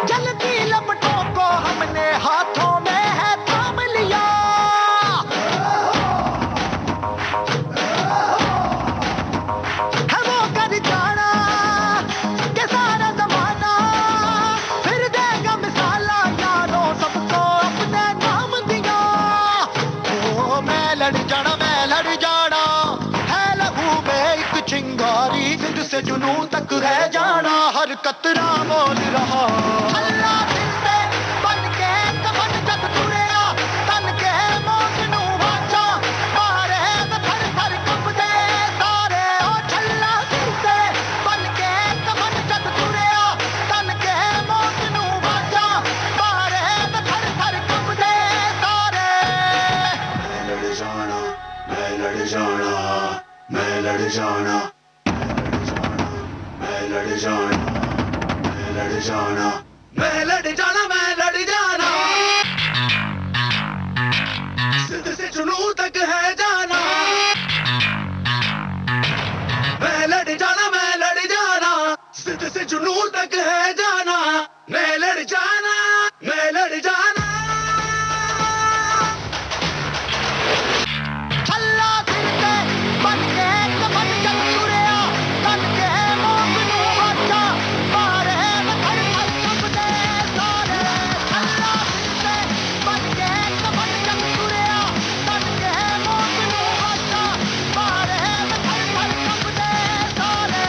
जलती लपटों को हमने हाथों में है थाम लिया। है वो कर जाना के सारा जमाना, फिर देगा मिसाला यारों सबको अपने नाम से जुनून तक है जाना, हर कतरा मोल रहा। अल्लाह दिल से बन के कफन जब तुरेया, तन के मौत नू वाचा मारे थर थर कंबदे सारे। ओ छल्ला दिल से बन के कफन जब तुरेया, तन के मौत नू वाचा मारे थर थर कंबदे सारे। मैं लड़ जाना, मैं लड़ जाना, मैं लड़ जाना, मैं लड़ जाना, मैं लड़ जाना, मैं लड़ जाना, मैं लड़ जाना, सिद्ध से जुनून तक है जाना। मैं लड़ जाना, मैं लड़ जाना, सिद्ध से जुनून तक है जाना। मैं लड़ जाना, मैं लड़ जाना। अल्लाह दिल से बन के कफन जब तुरेया, तन के मौत नू वाचा मारे थर थर कंबदे सारे। अल्लाह दिल से बन के कफन जब तुरेया, तन के मौत नू वाचा मारे थर थर कंबदे सारे।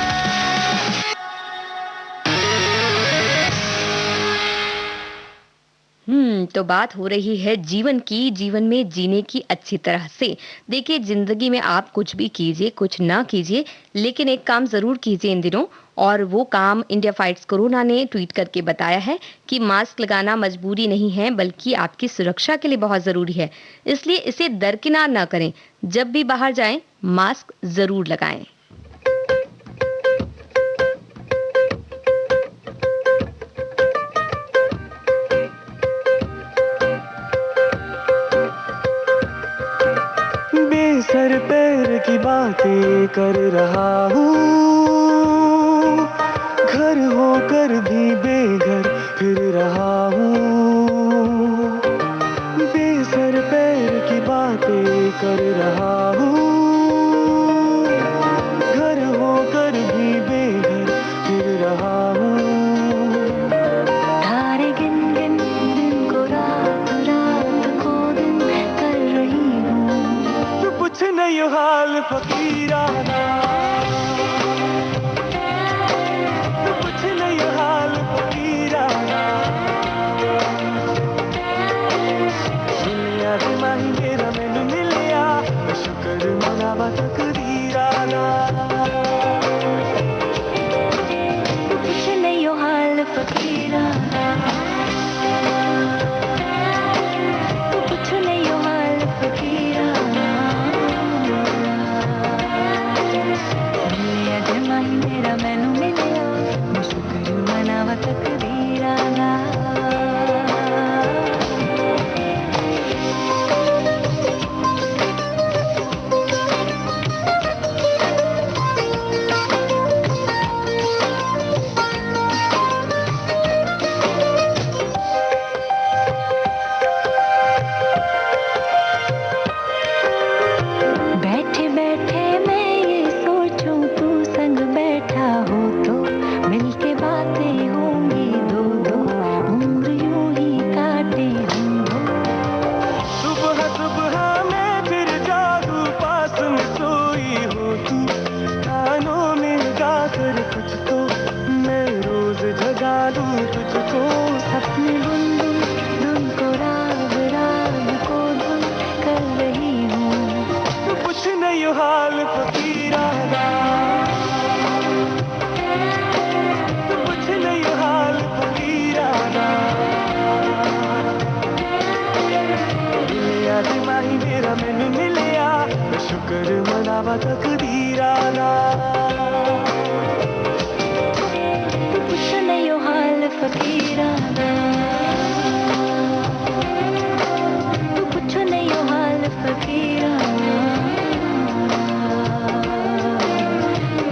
तो बात हो रही है जीवन की, जीवन में जीने की अच्छी तरह से। देखिए, जिंदगी में आप कुछ भी कीजिए, कुछ ना कीजिए, लेकिन एक काम जरूर कीजिए इन दिनों, और वो काम इंडिया फाइट्स कोरोना ने ट्वीट करके बताया है कि मास्क लगाना मजबूरी नहीं है, बल्कि आपकी सुरक्षा के लिए बहुत जरूरी है। इसलिए इसे दरकिनार ना करें, जब भी बाहर जाएं मास्क जरूर लगाएं। बेसर पैर की बातें कर रहा हूँ, घर होकर भी बेघर फिर रहा हूँ। बेसर पैर की बातें कर रहा हूँ, घर होकर भी बेघर फिर रहा हूँ। तारे गिन गिन दिन को रात, रात को दिन कर रही हूँ। तू पूछ नहीं हाल फकीराना, तू पूछ नहीं हाल फकीराना। दुनिया दे माही मेरा मैनू मिलिया, मैं शुक्र मनावा तकदीराना। तू कुछ नहीं हो हाल फकीराना, तू कुछ नहीं हो हाल फकीराना। मिलिया जमा ही मेरा मैनू मिलिया, मैं शुक्र मनावा तकदीराना। बैठे बैठे मैं ये सोचूं, तू संग बैठा हो तो मिलके बातें होंगी दो दो, उम्र यूं ही काटे हम दो। सुबह सुबह मैं फिर जागू, पास में सोई हो तू, कानों में गाकर कुछ तो मैं रोज जगा दूं तुझको। सपने बुन बुन धुन को राग, राग को धुन कर रही हूँ। तू कुछ नहीं हाल फकीराना, तू कुछ नहीं हाल फकीराना। मिलिया दिमाही मेरा मैनू मिलिया, मैं शुक्र मनावा तकदीराना। तू कुछ नहीं हो हाल फकीराना, तू कुछ नहीं हो हाल फकीराना।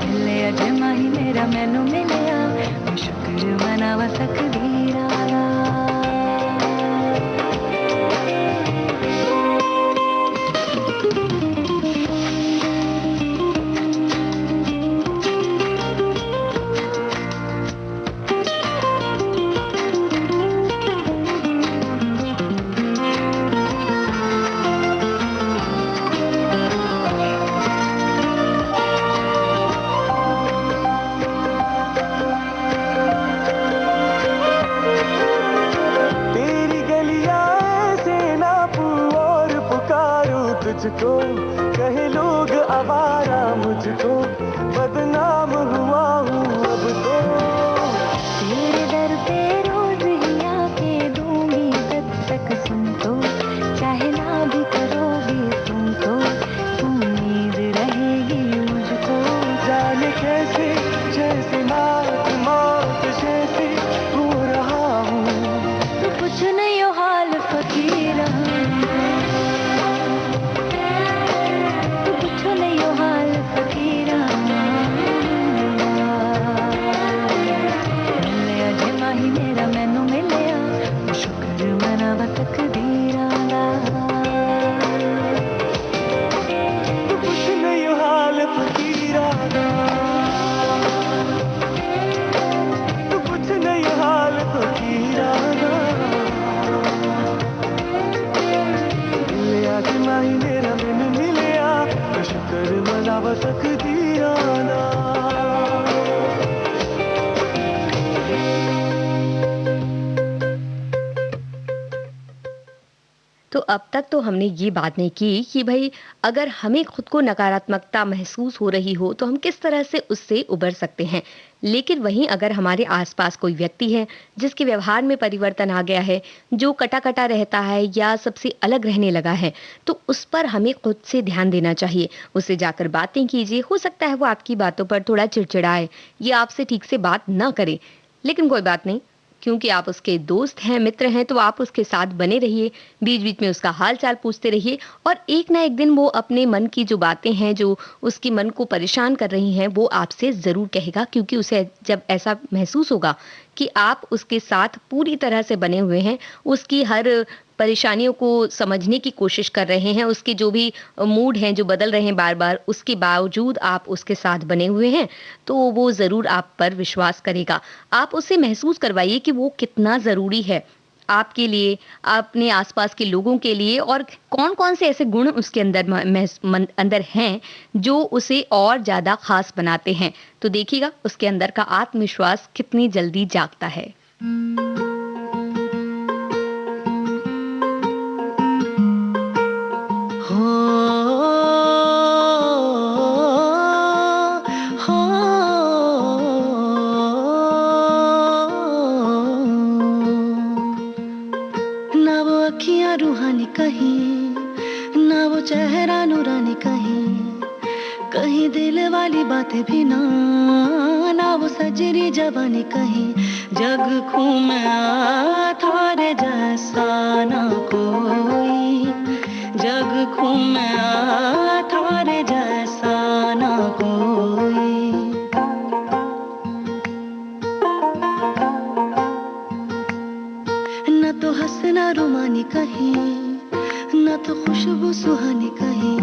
मिलिया जमा ही मेरा मैनू मिलिया, मैं शुक्र मनावा तकदीराना। तुझको, कहे लोग आवारा मुझको, बदनाम हुआ हूँ अब तो। तेरे दर पे रोज ही आके दूंगी दस्तक, सुन तो चाहे ना भी करोगे तुम तो, उम्मीद रहेगी मुझको। जाने कैसे जैसे मौत मौत जैसे हो रहा हूँ। तू कुछ नहीं हो हाल फकीरा, तू कुछ नहीं हो हाल फकीरा। मिलिया जे माही मेरा मैनू मिलिया, शुक्र मनावा तकदीरा दा। तू कुछ नहीं हो हाल फकीरा दा, तू कुछ नहीं हो हाल फकीरा दा। मिलिया जे माही मेरा मैनू मिलिया, शुक्र मनावा तकदीरा दा। तो अब तक तो हमने ये बात नहीं की कि भाई अगर हमें खुद को नकारात्मकता महसूस हो रही हो तो हम किस तरह से उससे उबर सकते हैं। लेकिन वहीं अगर हमारे आसपास कोई व्यक्ति है जिसके व्यवहार में परिवर्तन आ गया है, जो कटा-कटा रहता है या सबसे अलग रहने लगा है, तो उस पर हमें खुद से ध्यान देना चाहिए। उससे जाकर बातें कीजिए, हो सकता है वो आपकी बातों पर थोड़ा चिड़चिड़ाए या आपसे ठीक से बात ना करे। लेकिन कोई बात नहीं, क्योंकि आप उसके दोस्त हैं, मित्र हैं, तो आप उसके साथ बने रहिए, बीच-बीच में उसका हाल-चाल पूछते रहिए और एक ना एक दिन वो अपने मन की जो बातें हैं, जो उसके मन को परेशान कर रही हैं, वो आपसे ज़रूर कहेगा, क्योंकि उसे जब ऐसा महसूस होगा कि आप उसके साथ पूरी तरह से बने हुए हैं, उसकी हर परेशानियों को समझने की कोशिश कर रहे हैं, उसके जो भी मूड हैं, जो बदल रहे हैं बार-बार, उसके बावजूद आप उसके साथ बने हुए हैं, तो वो ज़रूर आप पर विश्वास करेगा। आप उसे महसूस करवाइए कि वो कितना ज़रूरी है आपके लिए, अपने आसपास के लोगों के लिए और कौन-कौन से ऐसे गुण उसके अंदर अंदर हैं, जो उसे और ज़्यादा ख़ास बनाते हैं। तो देखिएगा उसके अंदर का आत्मविश्वास कितनी जल्दी जागता है। ना वो अखियां रूहानी कहीं, ना वो चेहरा नूरानी कहीं, कहीं दिल वाली बातें भी ना, ना वो सजरी जवानी कहीं। जग घूमा थारे जैसा ना कोई, जग घूमा थारे जैसा ना कोई। न तो हंसना रुमानी कहीं, न तो खुशबू सुहानी कहीं,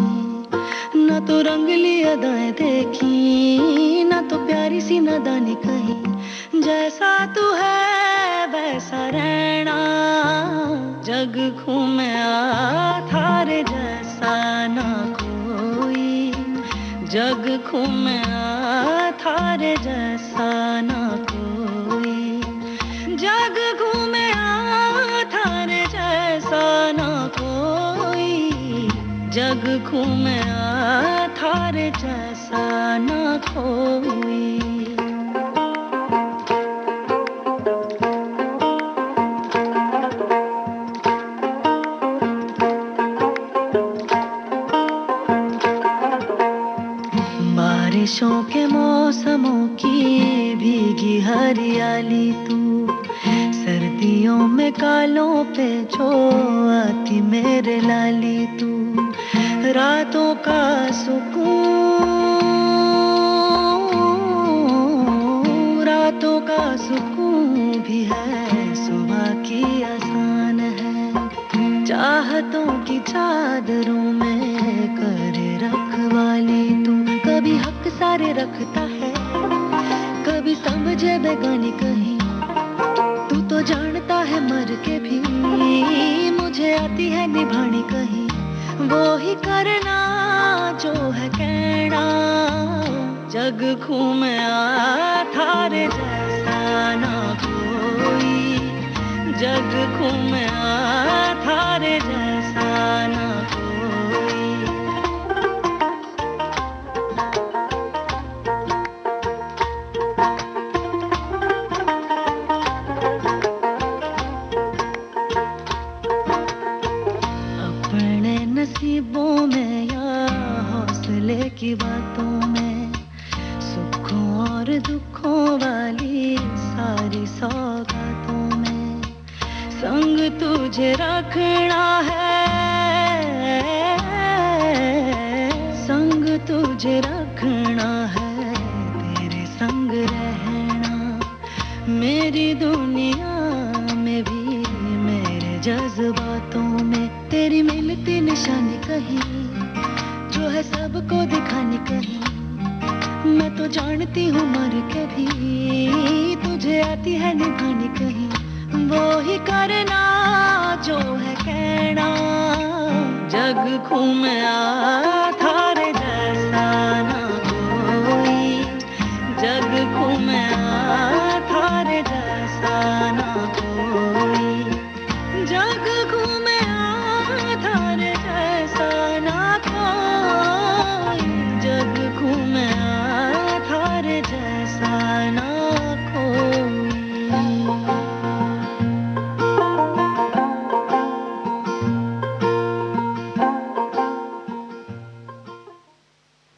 न तो रंगली अदाएं देखी, न तो प्यारी सी नादानी कहीं। जैसा तू है वैसा रहना, जग घूमे थारे जैसा ना कोई, जग घूमे थारे जैसा ना कोई, जग घूमे थारे जैसा ना कोई, जग घूमे थारे जैसा ना कोई। बारिशों के मौसमों की भीगी हरियाली तू, सर्दियों में कालों पे जो आती मेरे लाली तू, रातों का सुकून, रातों का सुकून भी है, सुबह की आसान है। चाहतों की चादरों में करे रखवाली तू, कभी हक सारे रखता है, कभी समझे बेगानी कहीं। तू तो जानता है मर के भी मुझे आती है निभानी कहीं। वो ही करना जो है कहना, जग घूमे थारे जैसा ना कोई, जग घूमे थारे जैसा ना कोई। नसीबों में या हौसले की बातों में, सुखों और दुखों वाली सारी सौगातों में संग तुझे रखना है, संग तुझे रखना है, तेरे संग रहना मेरी दुनिया में भी, मेरे जज्बातों में तेरी मिलती निशानी कहीं जो है सबको दिखानी कहीं। मैं तो जानती हूँ मर के भी तुझे आती है निभानी कहीं, वो ही करना जो है कहना। जग घूमया थारे जैसा ना कोई, जग घूमया थारे जैसा ना कोई, जग घूमया थारे जैसा ना कोई, जग घूमया थारे जैसा ना कोई।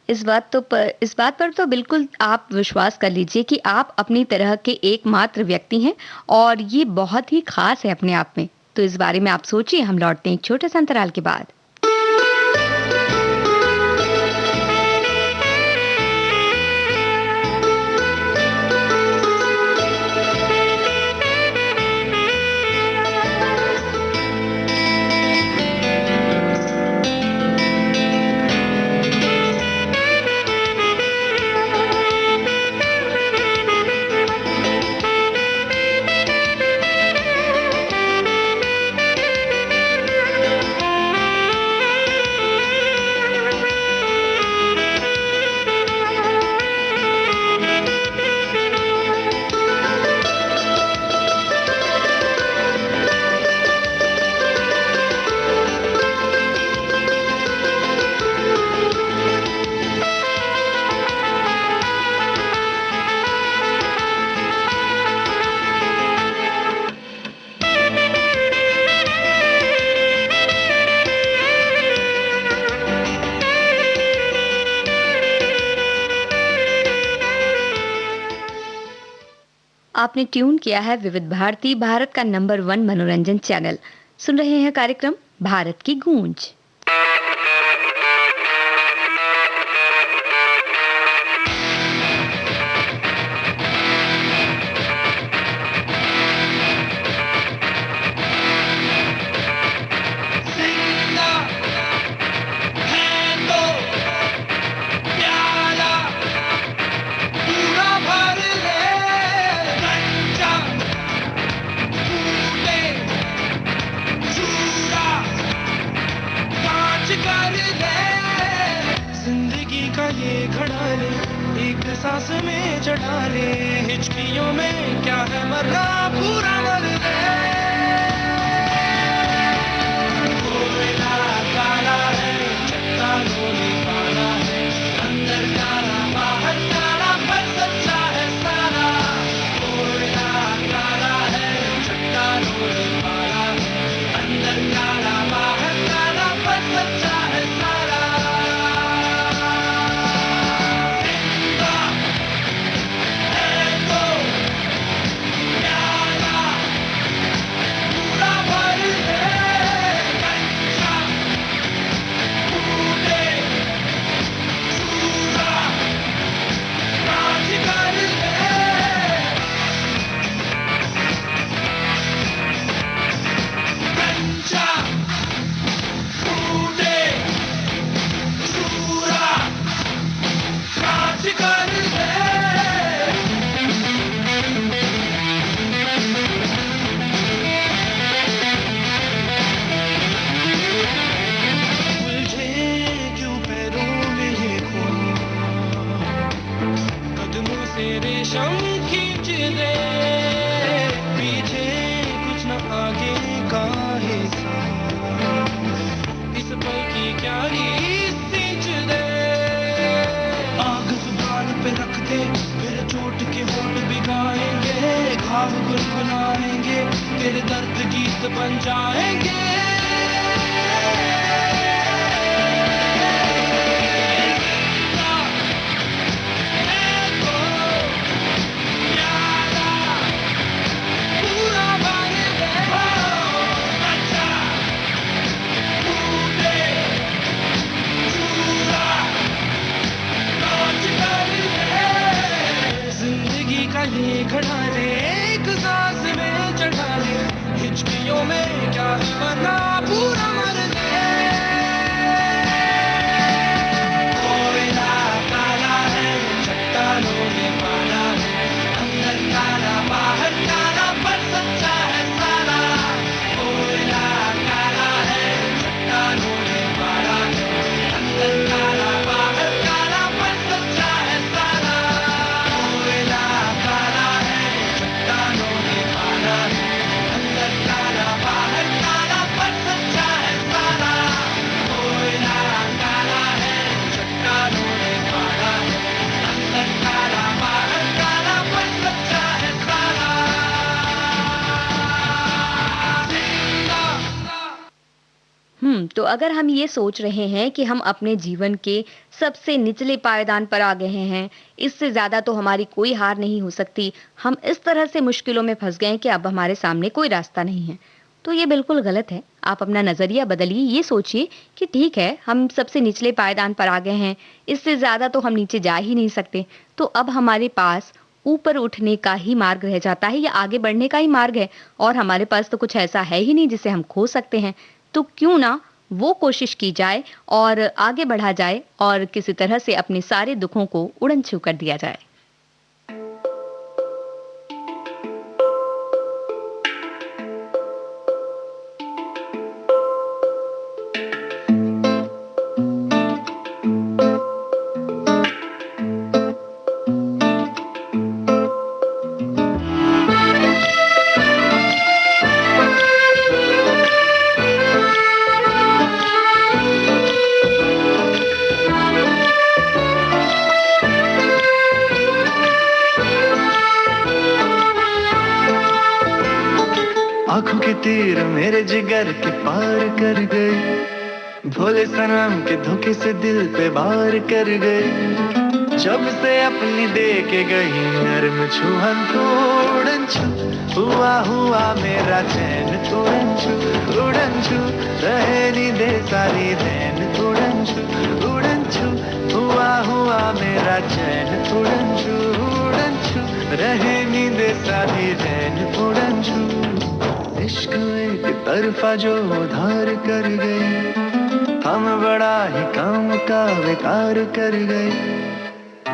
इस बात पर तो बिल्कुल आप विश्वास कर लीजिए कि आप अपनी तरह के एकमात्र व्यक्ति हैं और ये बहुत ही खास है अपने आप में। तो इस बारे में आप सोचिए। हम लौटते हैं एक छोटे से अंतराल के बाद। आपने ट्यून किया है विविध भारती, भारत का नंबर 1 मनोरंजन चैनल। सुन रहे हैं कार्यक्रम भारत की गूंज। सांस में चढ़ा ले, हिचकियों में क्या है मरना, पूरा मर ले। कोयला काला है, चट्टानों में काला है, अंदर काला बाहर काला, पर सच्चा है सारा। कोयला काला है, चट्टानों में काला है, अंदर काला बाहर काला, पर सच्चा है सारा। तो अगर हम ये सोच रहे हैं कि हम अपने जीवन के सबसे निचले पायदान पर आ गए हैं, इससे ज़्यादा तो हमारी कोई हार नहीं हो सकती, हम इस तरह से मुश्किलों में फँस गए हैं कि अब हमारे सामने कोई रास्ता नहीं है, तो ये बिल्कुल गलत है। आप अपना नज़रिया बदलिए, ये सोचिए कि ठीक है, हम सबसे निचले पायदान पर आ गए हैं, इससे ज़्यादा तो हम नीचे जा ही नहीं सकते, तो अब हमारे पास ऊपर उठने का ही मार्ग रह जाता है या आगे बढ़ने का ही मार्ग है और हमारे पास तो कुछ ऐसा है ही नहीं जिसे हम खो सकते हैं। तो क्यों ना वो कोशिश की जाए और आगे बढ़ा जाए और किसी तरह से अपने सारे दुखों को उड़न छू कर दिया जाए। आंखों के तीर मेरे जिगर के पार कर गए, भोले सनम के धोखे से दिल पे वार कर गए। जब से अपनी दे के गई नरम छुहन उड़न छू, हुआ हुआ मेरा चैन उड़न छू, उड़न छू रहे नींदे सारी रैन उड़न छू, उड़न छू हुआ हुआ मेरा चैन उड़न छू, उड़न छू रहे नींदे सारी रैन उड़न छू। इश्क एक तरफा जो उधार कर गए, हम बड़ा ही काम का बेकार कर गए।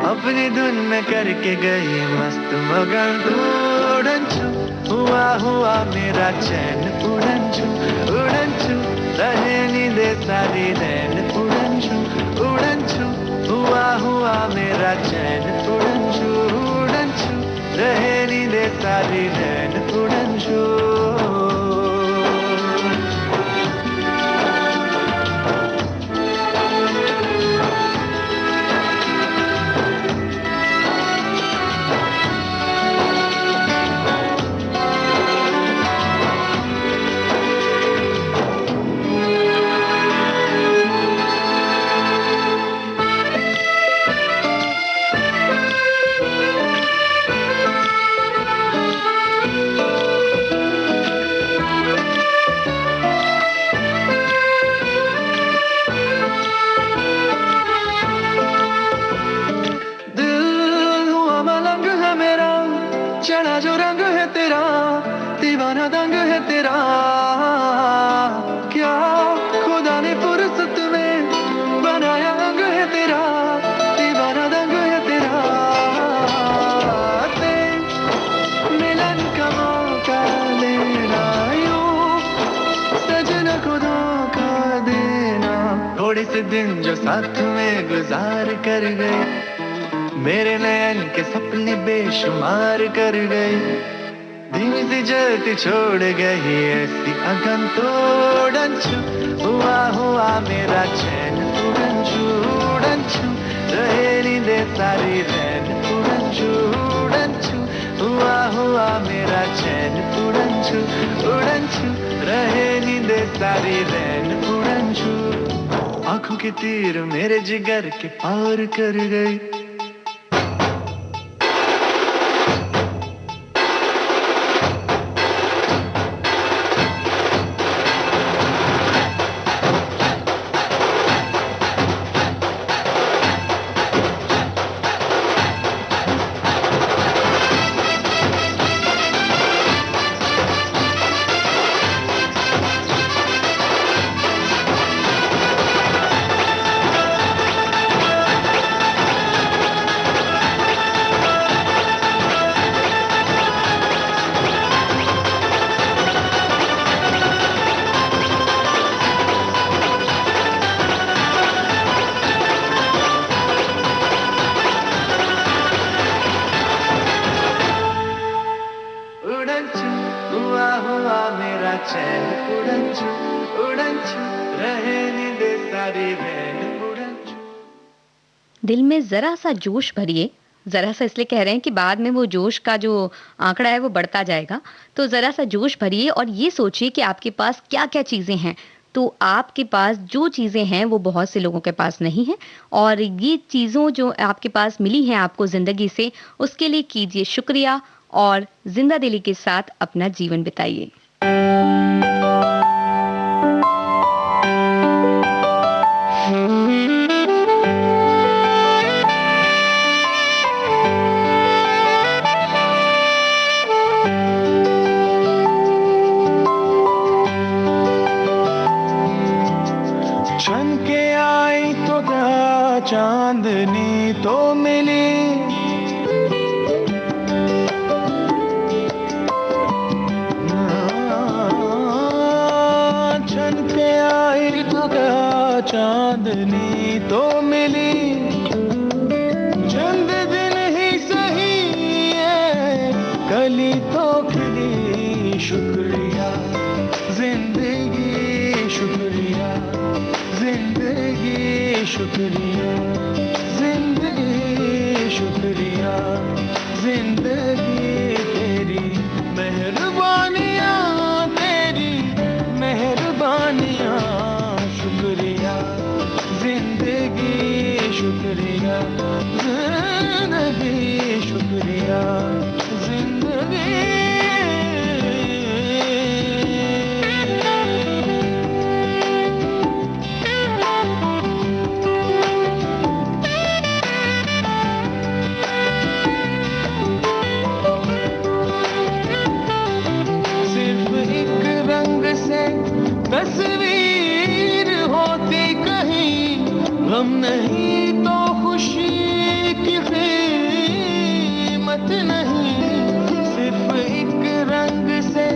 अपनी धुन में करके गई मस्त मगन उड़न छू, हुआ हुआ मेरा चैन उड़न छू, उड़न छू रहे नींदे सारी रैन उड़न छू, उड़न छू हुआ हुआ मेरा चैन उड़न छू, उड़न छू रहे नींदे सारी रैन उड़न छू। चढ़ा जो रंग है तेरा, दीवाना दंग है तेरा, क्या खुदा ने फुर्सत में बनाया अंग है तेरा, दीवाना दंग है तेरा। मिलन का मौका लेना यूं, सजना को धोखा देना। थोड़े से दिन जो साथ में गुजार कर गए, मेरे नयन के सपने बेशुमार कर गए। धीमी सी जलती छोड़ गई ऐसी अगन तोड़न छू, हुआ हुआ मेरा चैन उड़न छू, उड़न छू रहे नींदे सारी रैन उड़न छू, उड़न छू हुआ हुआ मेरा चैन उड़न छू, उड़न छू रहे नींदे सारी रैन उड़न छू। आंखों के तीर मेरे जिगर के पार कर गई। दिल में जरा सा जोश भरिए, जरा सा इसलिए कह रहे हैं कि बाद में वो जोश का जो आंकड़ा है वो बढ़ता जाएगा, तो जरा सा जोश भरिए और ये सोचिए कि आपके पास क्या क्या चीजें हैं। तो आपके पास जो चीज़ें हैं वो बहुत से लोगों के पास नहीं हैं, और ये चीज़ों जो आपके पास मिली हैं आपको ज़िंदगी से, उसके लिए कीजिए शुक्रिया और जिंदा दिली के साथ अपना जीवन बिताइए। छन के आई तो क्या चांदनी तो मिली, छन के आई तो क्या चांदनी तो मिली, चंद दिन ही सही है कली तो खिली, शुक्रिया जिंदगी शुक्रिया जिंदगी शुक्रिया जिंदगी शुक्रिया जिंदगी तेरी मेहरबानियाँ तेरी मेहरबानियाँ, शुक्रिया जिंदगी शुक्रिया जिंदगी शुक्रिया जिंदगी। तस्वीर होती कहीं गम नहीं तो खुशी की कीमत नहीं, सिर्फ एक रंग से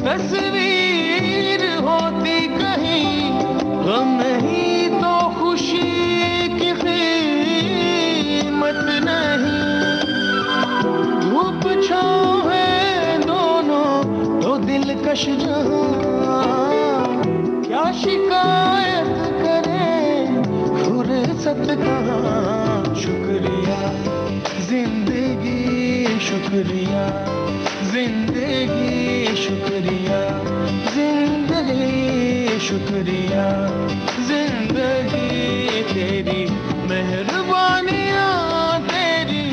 तस्वीर होती कहीं गम नहीं तो खुशी की कीमत नहीं, धूप छाँव है दोनों तो दिलकश जहां, क्या शिकायत करें फुर्सत कहाँ, शुक्रिया जिंदगी शुक्रिया जिंदगी शुक्रिया जिंदगी शुक्रिया जिंदगी तेरी मेहरबानियाँ तेरी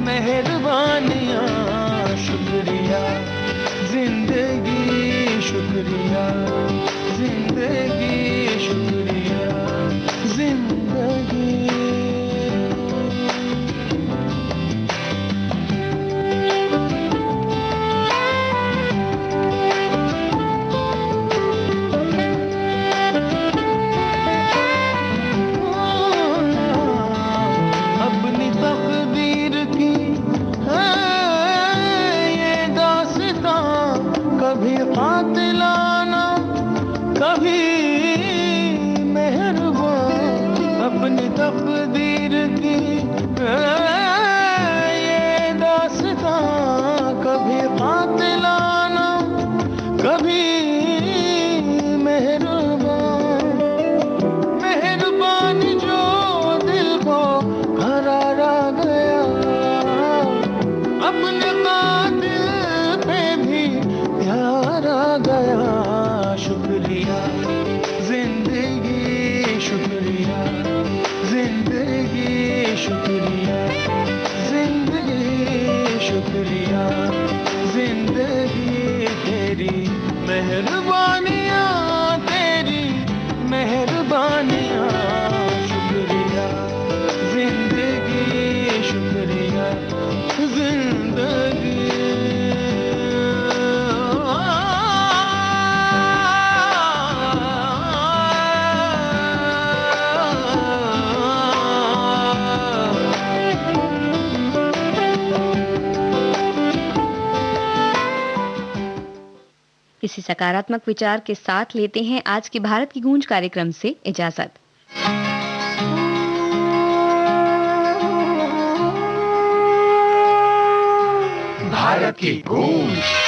मेहरबानियाँ, शुक्रिया जिंदगी शुक्रिया जिंदगी शुक्रिया जिंदगी। अपनी तकदीर की है ये दास्तां, कभी कातिलाना कभी मेहरबान, अपनी तकदीर की ये दास्तां, कभी कातिलाना कभी मेहरबान, मेहरबानी जो दिल को करारा गया, अपने कातिल पे भी प्यार आ गया, शुक्रिया जिंदगी शुक्रिया जिंदगी शुक्रिया जिंदगी शुक्रिया जिंदगी तेरी मेहरबानियाँ तेरी मेहरबानियाँ, शुक्रिया जिंदगी शुक्रिया जिंदगी। इसी सकारात्मक विचार के साथ लेते हैं आज की भारत की गूंज कार्यक्रम से इजाजत। भारत की गूंज।